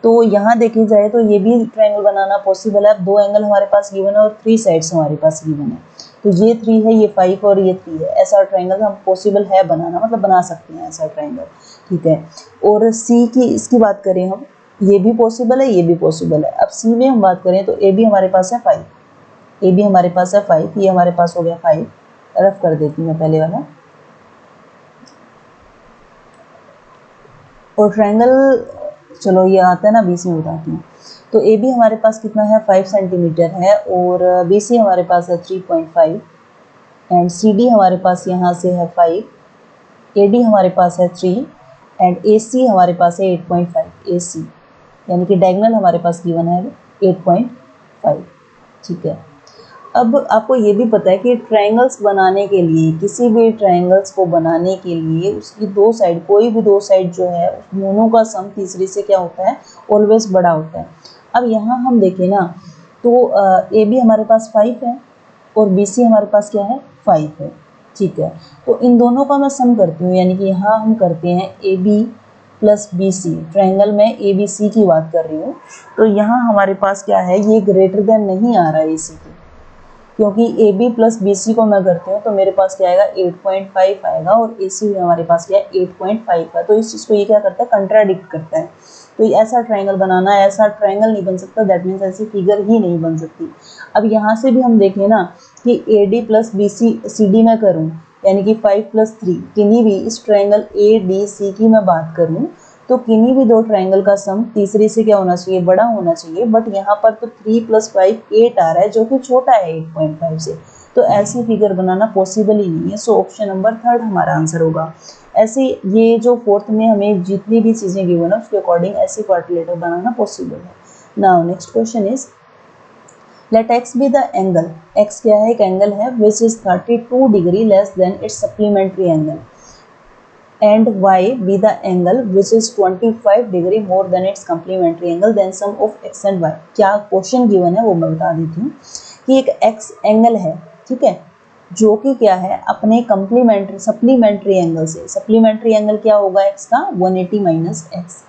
तो यहाँ देखी जाए तो ये भी ट्रायंगल बनाना पॉसिबल है। अब 2 एंगल हमारे पास गिवन है और 3 साइड्स हमारे पास गिवन है, तो ये 3 है, ये 5 और ये 3 है। ऐसा ट्रायंगल हम पॉसिबल है बनाना, मतलब बना सकते हैं ऐसा ट्रायंगल। ठीक है, और सी की इसकी बात करें हम, ये भी पॉसिबल है, ये भी पॉसिबल है। अब सी में हम बात करें तो ए बी हमारे पास है 5, ए बी हमारे पास है 5, ये हमारे पास हो गया 5, रफ कर देती हूँ मैं पहले वाला। और ट्रायंगल चलो ये आता है ना बी सी में बताती हूँ। तो ए बी हमारे पास कितना है 5 सेंटीमीटर है, और बी सी हमारे पास है 3.5 एंड सी डी हमारे पास यहाँ से है 5, ए डी हमारे पास है 3 एंड ए सी हमारे पास है 8.5 ए सी, यानी कि डायगोनल हमारे पास गिवन है 8.5। ठीक है, अब आपको ये भी पता है कि ट्रायंगल्स बनाने के लिए, किसी भी ट्रायंगल्स को बनाने के लिए उसकी दो साइड, कोई भी दो साइड जो है उस दोनों का सम तीसरी से क्या होता है ऑलवेज बड़ा होता है। अब यहाँ हम देखें ना तो ए बी हमारे पास 5 है और बी सी हमारे पास क्या है 5 है। ठीक है, तो इन दोनों का मैं सम करती हूँ, यानी कि यहाँ हम करते हैं A B plus B C, triangle में ए बी सी की बात कर रही हूँ। तो यहाँ हमारे पास क्या है, ये ग्रेटर देन नहीं आ रहा है ए सी की, क्योंकि A B plus B C को मैं करती हूँ तो मेरे पास क्या आएगा 8.5 आएगा, और ए सी में हमारे पास क्या है 8.5 है। तो इस चीज़ को ये क्या करता है कंट्राडिक्ट करता है। तो ऐसा ट्रायंगल बनाना है, ऐसा ट्रायंगल नहीं बन सकता, दैट मीन्स ऐसी फिगर ही नहीं बन सकती। अब यहाँ से भी हम देखें ना कि A D plus B C C D में करूँ, यानी कि 5 + 3 किन्हीं भी इस ट्रायंगल ए डी सी की मैं बात करूँ तो किन्हीं भी दो ट्रायंगल का सम तीसरी से क्या होना चाहिए बड़ा होना चाहिए। बट यहाँ पर तो 3 + 5 8 आ रहा है, जो कि छोटा है 8.5 से, तो ऐसी फिगर बनाना पॉसिबल ही नहीं है। सो ऑप्शन नंबर 3 हमारा आंसर होगा। ऐसे ये जो फोर्थ में हमें जितनी भी चीज़ें गिवन है उसके अकॉर्डिंग ऐसी क्वाड्रिलेटर बनाना पॉसिबल है। Now next question is let x be the angle, x क्या है एक एंगल है which is 32 degree less than its supplementary angle, and y be the angle which is 25 degree more than its complementary angle, then sum of x and y। क्या question given है वो मैं बता देती हूँ कि एक x एंगल है, ठीक है, जो कि क्या है अपने कंप्लीमेंट्री सप्लीमेंट्री एंगल से, सप्लीमेंट्री एंगल क्या होगा x का 180 माइनस x।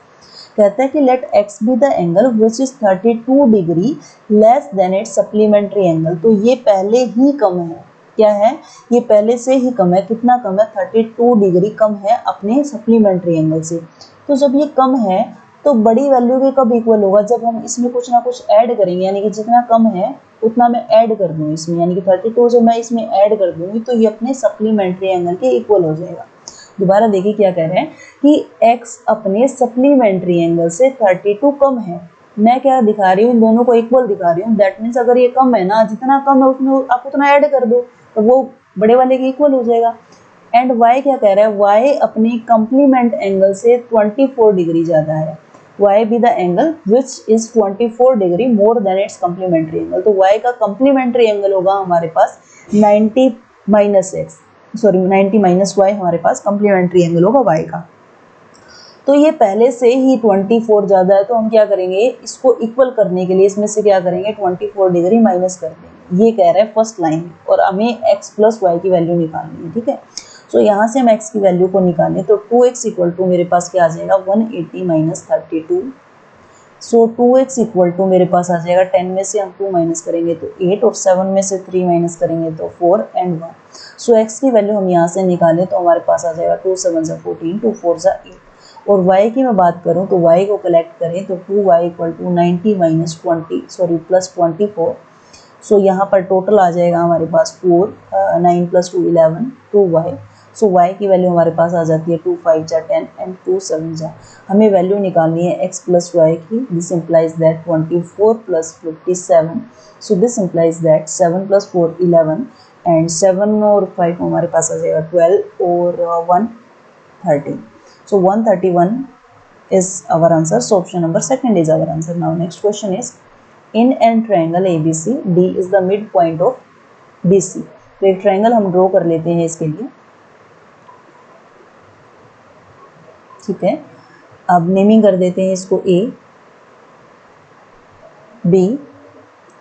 कहता है कि let x be the angle which is 32 degree less than its supplementary angle. तो ये पहले ही कम है, क्या है ये पहले से ही कम है, कितना कम है 32 डिग्री कम है अपने सप्लीमेंट्री एंगल से। तो जब ये कम है तो बड़ी वैल्यू के कब इक्वल होगा, जब हम इसमें कुछ ना कुछ ऐड करेंगे, यानी कि जितना कम है उतना मैं ऐड कर दूँ इसमें, यानी कि 32 जब मैं इसमें ऐड कर दूंगी तो ये अपने सप्लीमेंट्री एंगल के इक्वल हो जाएगा। दोबारा देखिए क्या कह रहे हैं कि x अपने सप्लीमेंट्री एंगल से 32 कम है, मैं क्या दिखा रही हूँ इन दोनों को इक्वल दिखा रही हूँ। दैट मीन्स अगर ये कम है ना, जितना कम है उसमें आप उतना ऐड कर दो तो वो बड़े वाले के इक्वल हो जाएगा। एंड y क्या कह रहा है, y अपने कंप्लीमेंट एंगल से 24 डिग्री ज़्यादा है, y B the angle which is 24 degree more than it's complementary angle. तो y का कंप्लीमेंट्री एंगल होगा हमारे पास 90 माइनस y हमारे पास कंप्लीमेंट्री एंगल होगा y का। तो ये पहले से ही 24 ज़्यादा है, तो हम क्या करेंगे इसको इक्वल करने के लिए इसमें से क्या करेंगे 24 डिग्री माइनस कर देंगे। ये कह रहा है फर्स्ट लाइन, और हमें x प्लस वाई की वैल्यू निकालनी है, ठीक है। सो यहाँ से हम x की वैल्यू को निकालें तो 2x इक्वल टू मेरे पास क्या आ जाएगा 180 minus 32। So 2x equal to मेरे पास आ जाएगा 10 में से हम 2 माइनस करेंगे तो 8, और 7 में से 3 माइनस करेंगे तो 4 एंड 1। सो x की वैल्यू हम यहाँ से निकालें तो हमारे पास आ जाएगा 2 7 14, 2 4 8। और y की मैं बात करूं तो y को कलेक्ट करें तो 2y equal to 90 minus 20 sorry plus 24। So यहाँ पर टोटल आ जाएगा हमारे पास 4, 9 प्लस 2 11 2y। सो y की वैल्यू हमारे पास आ जाती है 2 5 जा 10 एंड 2 7 जा। हमें वैल्यू निकालनी है x प्लस y की। This implies that 24 plus 57। So this implies that 7 plus 4 11 and 7 और 5 हमारे पास आ जाएगा 12 और 1 13। सो 131 is our answer. So option number second is our answer. Now next question is, in an triangle ABC, D is the midpoint of BC. तो एक triangle हम draw कर लेते हैं इसके लिए, ठीक है। अब नेमिंग कर देते हैं इसको A, B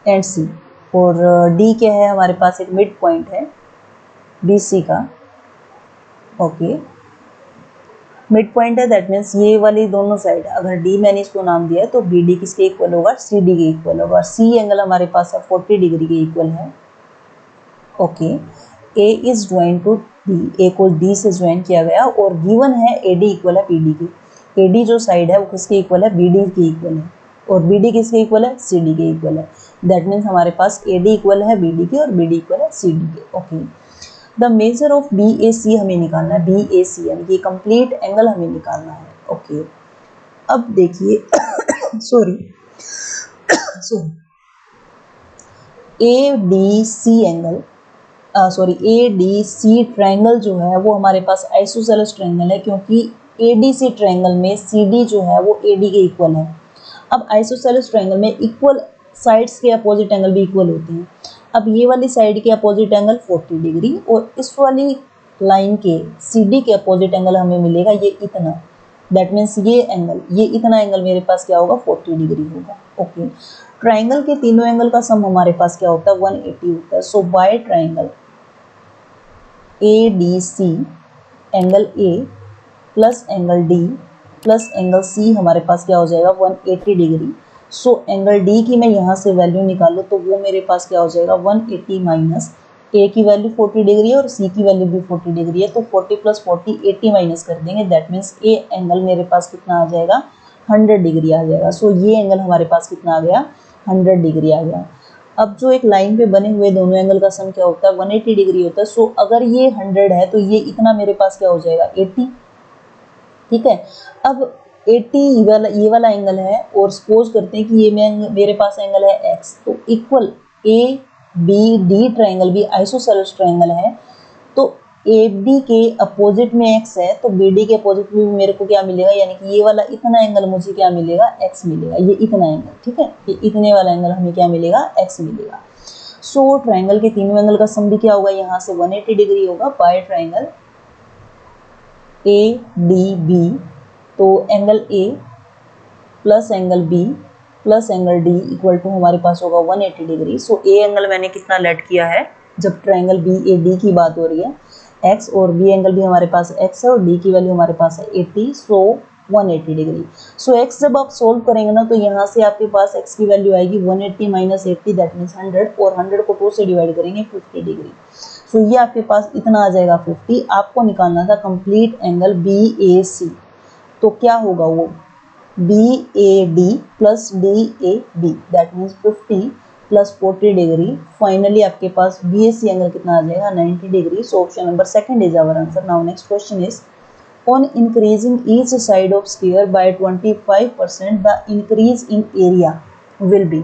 एंड C। और D क्या है, हमारे पास एक मिड पॉइंट है BC का, ओके। मिड पॉइंट है, दैट मीन्स ये वाली दोनों साइड, अगर D मैंने इसको नाम दिया है तो BD किसके इक्वल होगा, CD के इक्वल होगा। C एंगल हमारे पास है 40 डिग्री के इक्वल है, okay. A is join to D, A को D से ज्वाइन किया गया और गिवन है AD इक्वल है BD की। AD जो साइड है वो किसके इक्वल है, BD के इक्वल है, और BD किसके इक्वल है, CD के इक्वल है। दैट मीन्स हमारे पास AD इक्वल है BD के और BD इक्वल है CD के, okay. The measure of BAC हमें निकालना है, BAC यानी कि कंप्लीट एंगल हमें निकालना है, ओके। अब देखिए sorry ADC angle sorry ADC triangle जो है वो हमारे पास आइसोसेलेस ट्रायंगल है, क्योंकि ADC ट्रायंगल में CD जो है वो AD के इक्वल है। अब आइसोसेलेस ट्रायंगल में इक्वल साइड्स के अपोजिट एंगल भी इक्वल होते हैं। अब ये वाली साइड के अपोजिट एंगल 40 डिग्री और इस वाली लाइन के CD के अपोजिट एंगल हमें मिलेगा ये इतना। दैट मीन्स ये एंगल, ये इतना एंगल मेरे पास क्या होगा, 40 डिग्री होगा, ओके। ट्रायंगल के तीनों एंगल का सम हमारे पास क्या होता है, 180 होता है। So by triangle ADC angle A plus angle D plus angle C हमारे पास क्या हो जाएगा, 180 डिग्री। सो एंगल D की मैं यहाँ से वैल्यू निकालूँ तो वो मेरे पास क्या हो जाएगा, 180 माइनस A की वैल्यू 40 डिग्री है और C की वैल्यू भी 40 डिग्री है, तो 40 प्लस 40 80 माइनस कर देंगे। दैट मीन्स A एंगल मेरे पास कितना आ जाएगा, 100 डिग्री आ जाएगा। सो ये एंगल हमारे पास कितना आ गया, 100 डिग्री आ गया। अब जो एक लाइन पे बने हुए दोनों एंगल का सम क्या होता है, 180 डिग्री होता है। सो अगर ये 100 है तो ये इतना मेरे पास क्या हो जाएगा, 80, ठीक है। अब 80 ये वाला एंगल है और सपोज करते हैं कि ये मेरे पास एंगल है x, तो इक्वल ABD ट्रायंगल भी आइसोसेलेस ट्रायंगल है, तो AB के अपोजिट में x है तो BD के अपोजिट में मेरे को क्या मिलेगा, यानी कि ये वाला इतना एंगल मुझे क्या मिलेगा, x मिलेगा, ये इतना एंगल, ठीक है। ये इतने वाला एंगल हमें क्या मिलेगा, x मिलेगा। सो ट्रायंगल के तीनों एंगल का सम भी क्या होगा, यहाँ से 180 डिग्री होगा बाय ट्रायंगल ADB। तो angle A plus angle B plus angle D equal to हमारे पास होगा 180 डिग्री। सो A एंगल मैंने कितना लेट किया है, जब ट्रायंगल BAD की बात हो रही है, x, और B एंगल भी हमारे पास x है और D की वैल्यू हमारे पास है 80, सो 180 डिग्री। सो x जब आप सोल्व करेंगे ना तो यहाँ से आपके पास x की वैल्यू आएगी 180 माइनस 80, दैट मीन्स 100, और 100 को 2 से डिवाइड करेंगे 50 डिग्री। सो ये आपके पास इतना आ जाएगा 50। आपको निकालना था कंप्लीट एंगल BAC, तो क्या होगा वो, BAD plus DAB, that means 50 plus 40 degree. Finally आपके पास BAC एंगल कितना आ जाएगा, 90 degree. So option number second is our answer. Now next question is, on increasing each side of sphere by 25% the increase in area will be।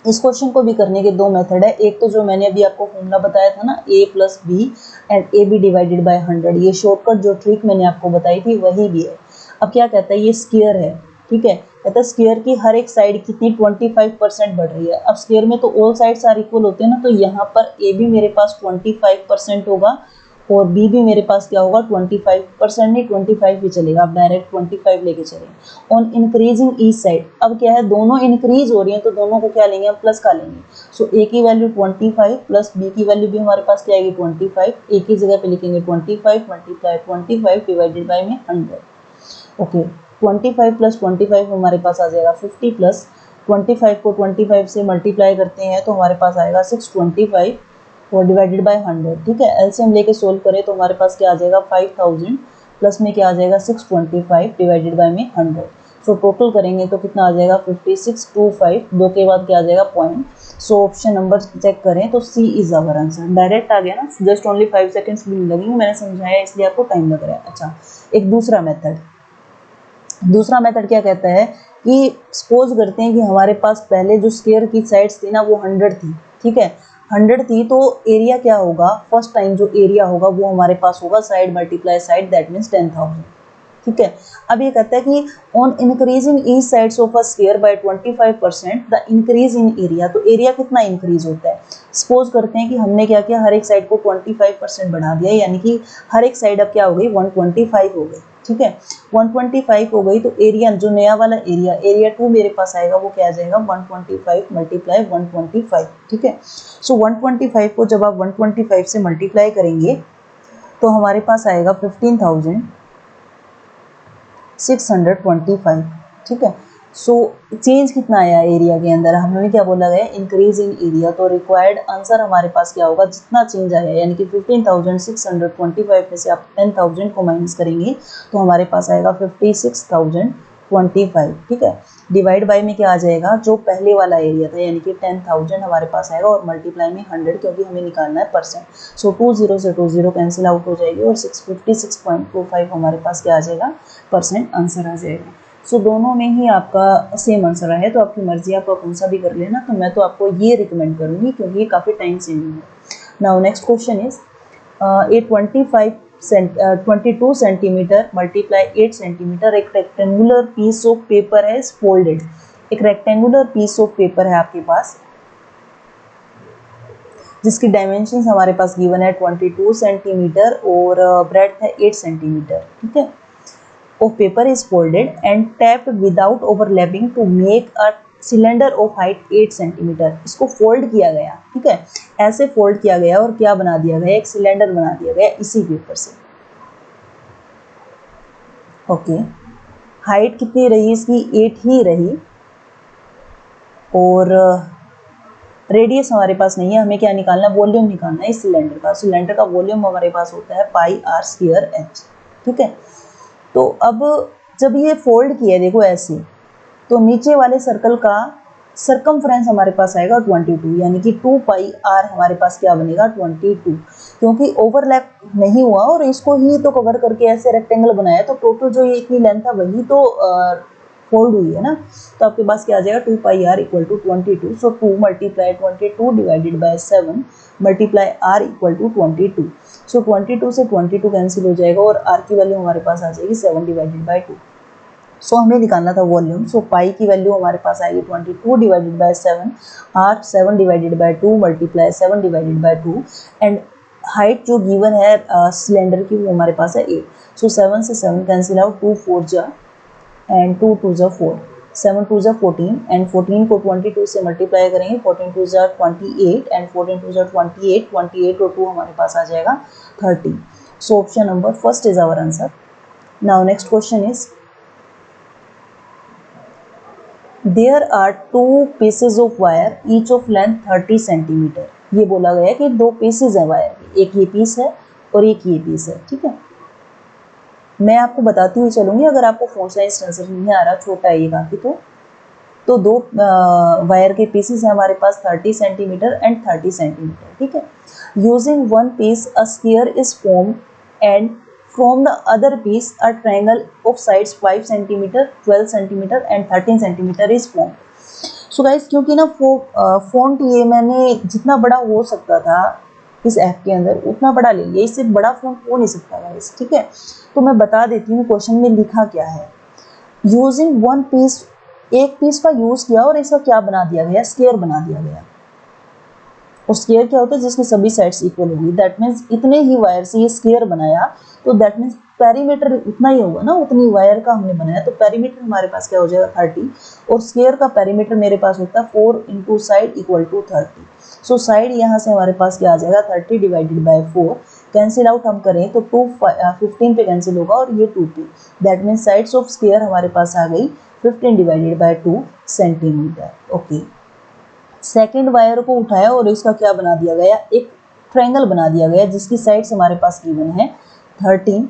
इस question को भी करने के दो मेथड है। एक तो जो मैंने अभी आपको फॉर्मूला बताया था ना, A plus B and AB divided by 100, ये शॉर्टकट जो ट्रिक मैंने आपको बताई थी वही भी है। अब क्या कहता है, ये स्क्वायर है, ठीक है। कहता है स्क्वायर की हर एक साइड कितनी 25% बढ़ रही है। अब स्क्वायर में तो ऑल साइड्स आर इक्वल होते हैं ना, तो यहाँ पर AB मेरे पास 25% होगा और B भी मेरे पास क्या होगा, 25% नहीं 25 भी चलेगा, आप डायरेक्ट 25 लेके चलें। ऑन इंक्रीजिंग ईच साइड, अब क्या है, दोनों इंक्रीज हो रही हैं तो दोनों को क्या लेंगे, हम प्लस का लेंगे। सो A की वैल्यू 25 प्लस B की वैल्यू भी हमारे पास क्या आएगी 25, A की जगह पे लिखेंगे 25 मल्टीप्लाई 25 डिवाइडेड बाई में 100, ओके। 25 प्लस 25 हमारे पास आ जाएगा 50 प्लस 25 को 25 से मल्टीप्लाई करते हैं तो हमारे पास आएगा 625 और डिवाइडेड बाय 100, ठीक है। एलसीएम लेके सोल्व करें तो हमारे पास क्या आ जाएगा 5000 प्लस में क्या आ जाएगा 625 डिवाइडेड बाय में 100। सो टोटल करेंगे तो कितना आ जाएगा 5625, दो के बाद क्या आ जाएगा point. So option number check करें तो C is our answer. Direct आ गया ना, जस्ट ओनली 5 सेकंड्स भी लगेंगे, मैंने समझाया इसलिए आपको टाइम लग रहा है। अच्छा, एक दूसरा मेथड क्या कहता है कि सपोज करते हैं कि हमारे पास पहले जो स्क्वायर की साइड्स थी ना वो 100 थी, ठीक है, 100 थी, तो एरिया क्या होगा, फर्स्ट टाइम जो एरिया होगा वो हमारे पास होगा side multiply side, that means 10,000, ठीक है। अब ये कहता है कि on increasing each sides of a sphere by 25% the increase in area, तो एरिया कितना इंक्रीज होता है। सपोज करते हैं कि हमने क्या किया, हर एक साइड को 25% बढ़ा दिया, यानी कि हर एक साइड अब क्या हो गई 125 हो गई, ठीक है, 125 हो गई, तो एरिया जो नया वाला एरिया 2 मेरे पास आएगा वो क्या आ जाएगा 125 मल्टीप्लाई 125, ठीक है। सो 125 को जब आप 125 से मल्टीप्लाई करेंगे तो हमारे पास आएगा 15,625, ठीक है। सो चेंज कितना आया एरिया के अंदर, हमने क्या बोला गया इंक्रीज इन एरिया, तो रिक्वायर्ड आंसर हमारे पास क्या होगा, जितना चेंज आया यानी कि 15,625 में से आप 10,000 को माइनस करेंगे तो हमारे पास आएगा 56,025, ठीक है। डिवाइड बाय में क्या आ जाएगा, जो पहले वाला एरिया था यानी कि 10,000 हमारे पास आएगा, और मल्टीप्लाई में 100 क्योंकि हमें निकालना है परसेंट। सो 20 से 20 कैंसिल आउट हो जाएगी और 656.25 हमारे पास क्या आ जाएगा परसेंट आंसर आ जाएगा। सो दोनों में ही आपका सेम आंसर है, तो आपकी मर्जी आप कौन सा भी कर लेना, तो मैं तो आपको ये रिकमेंड करूँगी क्योंकि ये काफ़ी टाइम सेविंग है। Now next question is a 22 centimetre multiply 8 centimetre एक रेक्टेंगुलर पीस ऑफ पेपर है फोल्डेड। एक रेक्टेंगुलर पीस ऑफ पेपर है आपके पास जिसकी डायमेंशंस हमारे पास गिवन है 22 सेंटीमीटर और ब्रेड्थ है 8 सेंटीमीटर, ठीक है। of paper is folded and tapped without overlapping to make a cylinder of height 8 centimetre. इसको फोल्ड किया गया, ठीक है, ऐसे फोल्ड किया गया और क्या बना दिया गया, एक सिलेंडर बना दिया गया इसी पेपर से। ओके, हाइट कितनी रही इसकी 8 ही रही, और रेडियस हमारे पास नहीं है, हमें क्या निकालना है, वॉल्यूम निकालना है इस सिलेंडर का। सिलेंडर का वॉल्यूम हमारे पास होता है पाई आर स्क्वायर एच, ठीक है। तो अब जब ये फोल्ड किया देखो ऐसे, तो नीचे वाले सर्कल का सरकमफ्रेंस हमारे पास आएगा 22, यानी कि 2 पाई आर हमारे पास क्या बनेगा 22, क्योंकि ओवरलैप नहीं हुआ और इसको ही तो कवर करके ऐसे रेक्टेंगल बनाया, तो टोटल जो ये इतनी लेंथ है वही तो फोल्ड हुई है ना, तो आपके पास क्या आ जाएगा 2 pi r equal to 22। So 2 multiply 22 divided by 7 multiply r equal to 22। So 22 से 22 कैंसिल हो जाएगा और आर की वैल्यू हमारे पास आ जाएगी 7 डिवाइडेड बाय 2। सो हमें निकालना था वॉल्यूम, सो पाई की वैल्यू हमारे पास आएगी 22 divided by 7, R 7 divided by 2 multiply 7 divided by 2, and height जो गिवन है सिलेंडर की वो हमारे पास है 8। सो 7 से 7 कैंसिल आउट, 2 4 जा एंड 2 2 जा 4, 7 2 जा 14 एंड 14 को 22 से मल्टीप्लाई करेंगे, 14 2 जा 28 एंड 14 2 जा 28, 28 और 2 हमारे पास आ जाएगा 30। So option number first is our answer. Now next question is there are 2 pieces of wire each of length 30 centimetre. ये बोला गया है कि 2 पीसेज है वायर के, एक ये पीस है और एक ये पीस है, ठीक है। मैं आपको बताती हुई चलूंगी, अगर आपको फोन साइज नजर नहीं आ रहा, छोटा है ये काफी, तो 2 वायर के पीसेस है हमारे पास 30 सेंटीमीटर एंड 30 सेंटीमीटर, ठीक है। Using one piece a sphere is formed and from the other piece a triangle of sides 5 centimetre 12 centimetre and 13 centimetre is formed. So guys, क्योंकि ना फॉन्ट ये मैंने जितना बड़ा हो सकता था इस ऐप के अंदर उतना बड़ा ले लिया, इससे बड़ा फॉन्ट हो नहीं सकता गाइस, ठीक है। तो मैं बता देती हूँ क्वेश्चन में लिखा क्या है। यूजिंग वन पीस, एक पीस का यूज किया और इसका क्या बना दिया गया, स्क्वायर बना दिया गया। और स्क्वायर क्या होता है, जिसकी सभी साइड्स इक्वल होगी, दैट मीन्स इतने ही वायर से ये स्क्वायर बनाया, तो दैट मीन्स पेरीमीटर उतना ही होगा ना, उतनी वायर का हमने बनाया, तो पेरीमीटर हमारे पास क्या हो जाएगा 30, और स्क्वायर का पेरीमीटर मेरे पास होता है 4 into side equal to 30। So side यहाँ से हमारे पास क्या आ जाएगा 30 डिवाइडेड बाय 4, कैंसिल आउट हम करें तो 2 15 पे कैंसिल होगा और ये 2 पे, that means sides of square हमारे पास आ गई 15 divided by 2 centimetre. Okay, second wire को उठाया और इसका क्या बना दिया गया, एक ट्रायंगल बना दिया गया जिसकी साइड्स हमारे पास गिवन है 13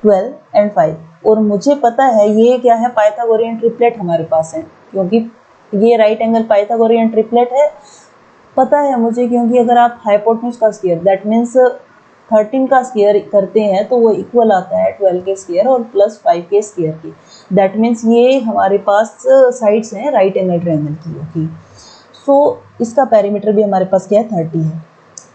12 एंड 5। और मुझे पता है ये क्या है, पाइथागोरियन ट्रिपलेट हमारे पास है, क्योंकि ये राइट एंगल पाइथागोरियन ट्रिपलेट है, पता है मुझे, क्योंकि अगर आप हाइपोटेन्यूज का स्क्वायर दैट मीन्स 13 का स्क्वायर करते हैं तो वो इक्वल आता है 12 के स्क्वायर और प्लस 5 के स्क्वायर की। दैट मीन्स ये हमारे पास साइड्स हैं राइट एंगल ट्रायंगल की। ओके, सो इसका पेरीमीटर भी हमारे पास क्या है, 30 है।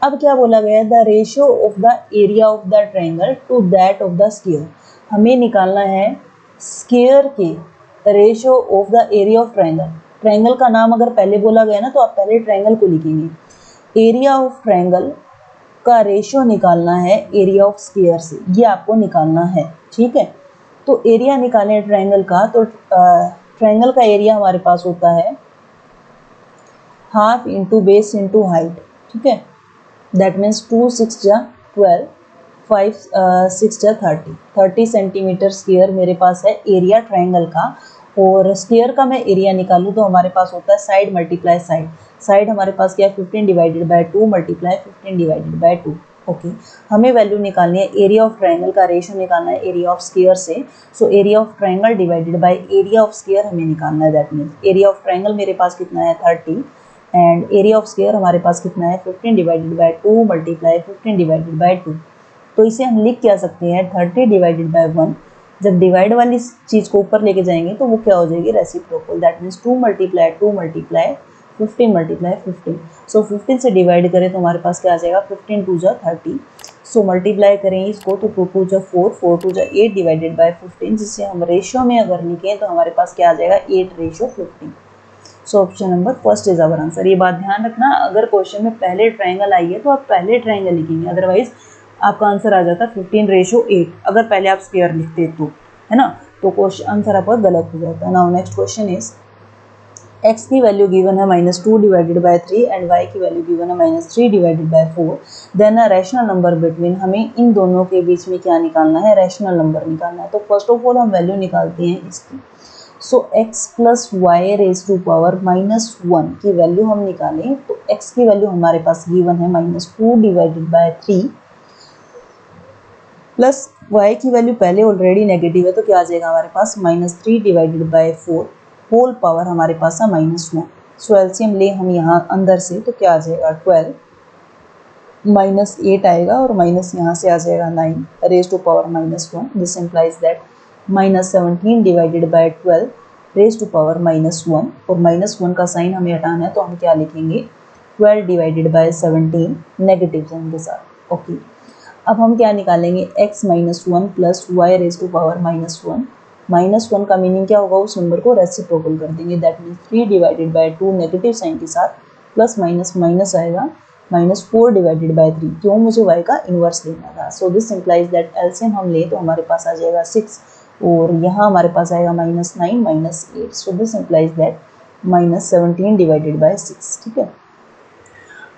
अब क्या बोला गया है, the ratio of the area of the triangle to that of the square. हमें निकालना है स्क्वायर के ratio of the area of triangle. Triangle का नाम अगर पहले बोला गया ना तो आप पहले ट्रायंगल को लिखेंगे। एरिया ऑफ ट्रायंगल का रेशियो निकालना है एरिया ऑफ स्क्वायर से, ये आपको निकालना है, ठीक है। तो एरिया निकालें ट्रायंगल का, तो ट्रायंगल का एरिया हमारे पास होता है half into base into height, ठीक है। दैट मीन्स 2 6 जा 12, 5 6 जा 30 सेंटीमीटर स्क्वायर मेरे पास है एरिया ट्रायंगल का। और स्क्वायर का मैं एरिया निकालूँ तो हमारे पास होता है साइड मल्टीप्लाई साइड। साइड हमारे पास क्या है, 15 divided by 2 multiply 15 divided by 2। Okay, हमें वैल्यू निकालनी है एरिया ऑफ ट्रायंगल का रेशियो निकालना है एरिया ऑफ स्क्वायर से। So area of triangle divided by area of square हमें निकालना है। That means area of triangle मेरे पास कितना है, 30, एंड एरिया ऑफ स्क्वायर हमारे पास कितना है, 15 divided by 2 multiply 15 divided by 2। तो इसे हम लिख क्या सकते हैं, 30 डिवाइडेड बाय 1। जब डिवाइड वाली चीज़ को ऊपर लेके जाएंगे तो वो क्या हो जाएगी, reciprocal. That means 2 multiply 2 multiply 15 multiply 15। सो 15 से डिवाइड करें तो हमारे पास क्या आ जाएगा, 15 2 जा 30। सो मल्टीप्लाई करें इसको तो 2 2 जा 4, 4 2 जा 8 डिवाइडेड बाय 15, जिससे हम रेशियो में अगर लिखें तो हमारे पास क्या आ जाएगा, 8:15। So option number first is our answer. ये बात ध्यान रखना, अगर क्वेश्चन में पहले ट्रायंगल आई है तो आप पहले ट्रायंगल लिखेंगे, अदरवाइज आपका आंसर आ जाता 15:8 अगर पहले आप स्क्वायर लिखते तो, है ना। तो क्वेश्चन आंसर आपका गलत हो जाता है। Now next question is, x की वैल्यू गिवन है -2 डिवाइडेड बाय 3 एंड y की वैल्यू गिवन है -3 divided by 4। Then a rational number between, हमें इन दोनों के बीच में क्या निकालना है, रैशनल नंबर निकालना है। तो फर्स्ट ऑफ ऑल हम वैल्यू निकालते हैं इसकी। So x plus y raise to power -1 की वैल्यू हम निकालें तो x की वैल्यू हमारे पास गिवन है -2 डिवाइडेड बाय 3 प्लस y की वैल्यू पहले ऑलरेडी नेगेटिव है तो क्या आ जाएगा हमारे पास, -3 डिवाइडेड बाय 4 होल पावर हमारे पास है -1। सो एलसीएम ले हम यहाँ अंदर से तो क्या आ जाएगा, 12 -8 आएगा और माइनस यहाँ से आ जाएगा 9 raise to power -1। This implies that -17 divided by 12 raise to power -1। और -1 का साइन हमें हटाना है तो हम क्या लिखेंगे, 12 डिवाइडेड बाय 17 नेगेटिव साइन के साथ। ओके, अब हम क्या निकालेंगे, x -1 plus y raise to power -1। -1 का मीनिंग क्या होगा, उस नंबर को रेसिप्रोकल कर देंगे। That means 3 divided by 2 negative sign के साथ प्लस माइनस माइनस आएगा -4 डिवाइडेड बाय 3। क्यों, मुझे y का इन्वर्स लेना था। So this implies that LCM हम ले तो हमारे पास आ जाएगा 6 और यहाँ हमारे पास आएगा -9 -8। So this implies that -17 divided bye 6। ठीक है,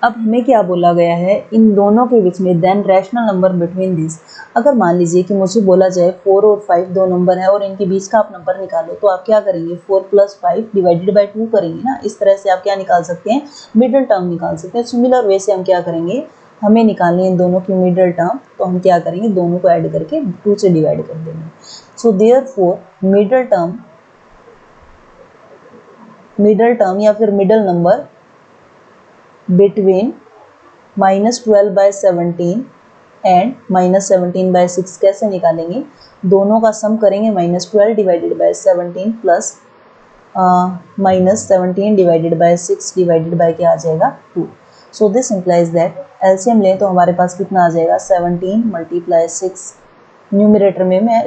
अब हमें क्या बोला गया है, इन दोनों के बीच में then rational number between this. अगर मान लीजिए कि मुझे बोला जाए 4 और 5 दो नंबर है और इनके बीच का आप नंबर निकालो तो आप क्या करेंगे, 4 + 5 डिवाइडेड बाय 2 करेंगे ना। इस तरह से आप क्या निकाल सकते हैं, मिडिल टर्म निकाल सकते हैं। सिमिलर वे से हम क्या करेंगे, हमें निकालनी है दोनों की मिडिल टर्म, तो हम क्या करेंगे, दोनों को ऐड करके 2 से डिवाइड कर देंगे। सो देयरफॉर मिडिल टर्म या फिर मिडिल नंबर बिटवीन -12/17 एंड -17/6 कैसे निकालेंगे, दोनों का सम करेंगे। -12 divided by 17 plus -17 divided bye 6 divided by क्या आ जाएगा, 2। So this implies that LCM लें तो हमारे पास कितना आ जाएगा, 17 × 6। न्यूमरेटर में मैं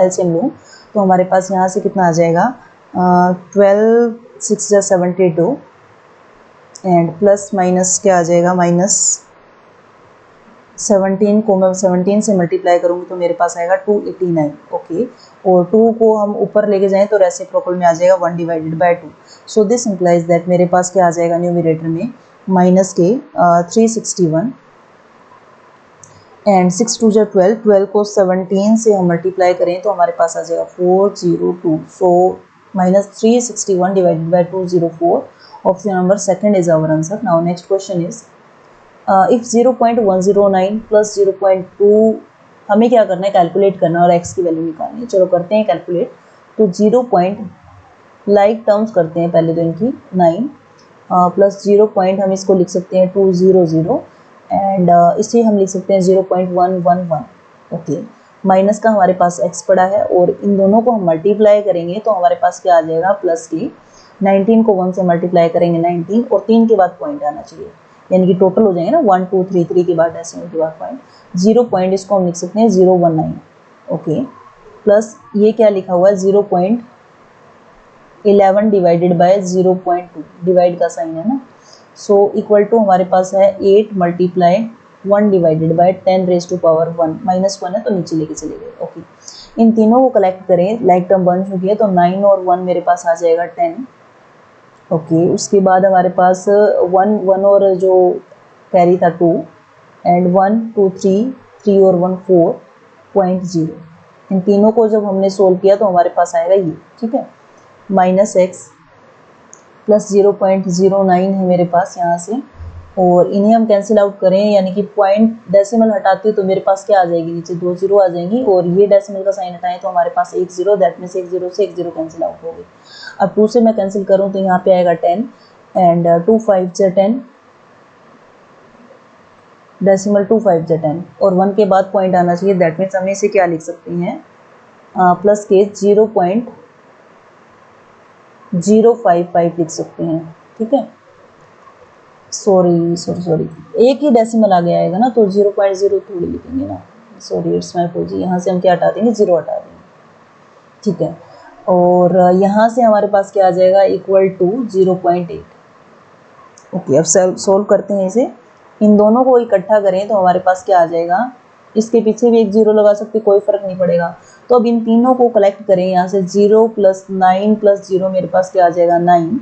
एलसीएम लूँ तो हमारे पास यहाँ से कितना आ जाएगा, 12 6 × 72 एंड प्लस माइनस क्या आ जाएगा, -17 को मैं 17 से मल्टीप्लाई करूँगी तो मेरे पास आएगा 289। ओके, और 2 को हम ऊपर लेके जाएं तो रेसिप्रोकल में आ जाएगा 1 divided by 2। So this implies that मेरे पास क्या आ जाएगा न्यूमरेटर में -361 एंड 6 2 × 12, 12 को 17 से हम मल्टीप्लाई करें तो हमारे पास आ जाएगा 402। सो -361 divided by 204। Option number second is our answer. Now next question is, if 0.109 plus 0.2 हमें क्या करना है, कैलकुलेट करना है और x की वैल्यू निकालनी है। चलो करते हैं कैलकुलेट। तो 0 पॉइंट लाइक टर्म्स करते हैं पहले तो इनकी 9 प्लस 0 पॉइंट हम इसको लिख सकते हैं 200 एंड इसे हम लिख सकते हैं 0.111। ओके, माइनस का हमारे पास x पड़ा है और इन दोनों को हम मल्टीप्लाई करेंगे तो हमारे पास क्या आ जाएगा, प्लस की 19 को 1 से मल्टीप्लाई करेंगे 19 और 3 के बाद पॉइंट आना चाहिए, यानी कि टोटल हो जाएंगे ना 1 2 3 3 के बाद डेसिमल के बाद पॉइंट। 0 पॉइंट इसको हम लिख सकते हैं 019। ओके, प्लस ये क्या लिखा हुआ है 0.11 डिवाइडेड बाय 0.2, डिवाइड का साइन है ना। सो इक्वल टू हमारे पास है 8 multiply 1 divided by 10 raise to power 1, -1 है तो नीचे लेके चले गए। ओके, इन तीनों को कलेक्ट करें, लाइक टर्म बन चुकी है तो 9 और 1 मेरे पास आ जाएगा 10। ओके, उसके बाद हमारे पास 1 और जो कैरी था 2 एंड 1 2 3 और 1 4.0। इन तीनों को जब हमने सोल्व किया तो हमारे पास आएगा ये, ठीक है, -x प्लस 0.09 है मेरे पास यहाँ से, और इन्हें हम कैंसिल आउट करें यानी कि पॉइंट डेसिमल हटाते हो तो मेरे पास क्या आ जाएगी, नीचे 2 0 आ जाएंगी और ये डेसिमल का साइन हटाएं तो हमारे पास 1 0, दैट मीन्स 1 0 से 1 0 कैंसिल आउट हो गई। अब 2 से मैं कैंसिल करूँ तो यहाँ पे आएगा 10 एंड 2 5 से 10, डेसिमल 2 5 से 10 और 1 के बाद पॉइंट आना चाहिए, दैट मीन्स हम इसे क्या लिख सकते हैं, प्लस के 0.055 लिख सकते हैं, ठीक है। सॉरी एक ही डेसिमल आगे आएगा ना तो 0.0 थोड़ी लिखेंगे ना, सॉरी इट्स माय फॉल्ट। यहाँ से हम क्या हटा देंगे, 0 हटा देंगे, ठीक है। और यहाँ से हमारे पास क्या आ जाएगा, इक्वल टू 0.8। ओके, अब सोल्व करते हैं इसे। इन दोनों को इकट्ठा करें तो हमारे पास क्या आ जाएगा, इसके पीछे भी एक 0 लगा सकते, कोई फर्क नहीं पड़ेगा। तो अब इन तीनों को कलेक्ट करें, यहाँ से 0 प्लस 9 प्लस 0 मेरे पास क्या आ जाएगा 9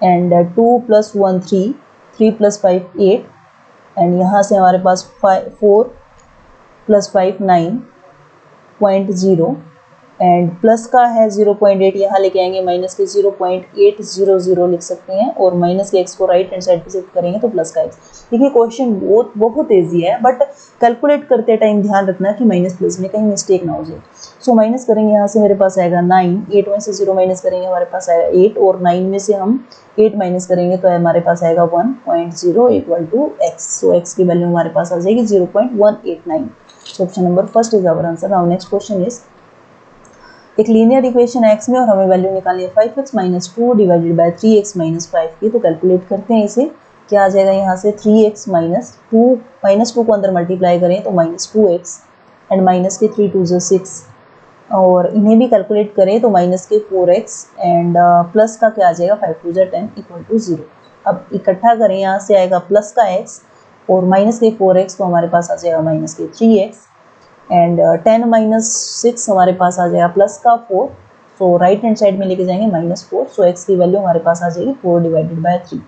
एंड 2 प्लस 1 3 3 प्लस 5 8 एंड यहाँ से हमारे पास 4 प्लस 5 9.0 एंड प्लस का है 0.8, यहाँ लेके आएंगे माइनस के 0.800 लिख सकते हैं और माइनस के x को राइट हैंड साइड पे शिफ्ट करेंगे तो प्लस का x। देखिए क्वेश्चन बहुत ईजी है, बट कैलकुलेट करते टाइम ध्यान रखना कि माइनस प्लस में कहीं मिस्टेक ना हो जाए। सो माइनस करेंगे, यहाँ से मेरे पास आएगा 9, 8 में से 0 माइनस करेंगे हमारे पास आएगा 8 और 9 में से हम 8 माइनस करेंगे तो हमारे पास आएगा 1.0 equal to x। So x की वैल्यू हमारे पास आ जाएगी 0.189। So option number first is our answer. Now next question is, एक लीनियर इक्वेशन है x में और हमें वैल्यू निकालनी है 5x - 2 डिवाइडेड बाय 3x - 5 की। तो कैलकुलेट करते हैं इसे, क्या आ जाएगा यहाँ से 3x - 2 -2 को अंदर मल्टीप्लाई करें तो -2x एंड माइनस के 3 2 6 और इन्हें भी कैलकुलेट करें तो माइनस के 4x एंड प्लस का क्या आ जाएगा 5 2 10 इक्वल टू 0। अब इकट्ठा करें, यहाँ से आएगा प्लस का x और माइनस के 4x तो हमारे पास आ जाएगा माइनस के 3x एंड 10 - 6 हमारे पास आ जाएगा प्लस का 4, सो राइट हैंड साइड में लेके जाएंगे -4, सो x की वैल्यू हमारे पास आ जाएगी 4 डिवाइडेड बाय 3।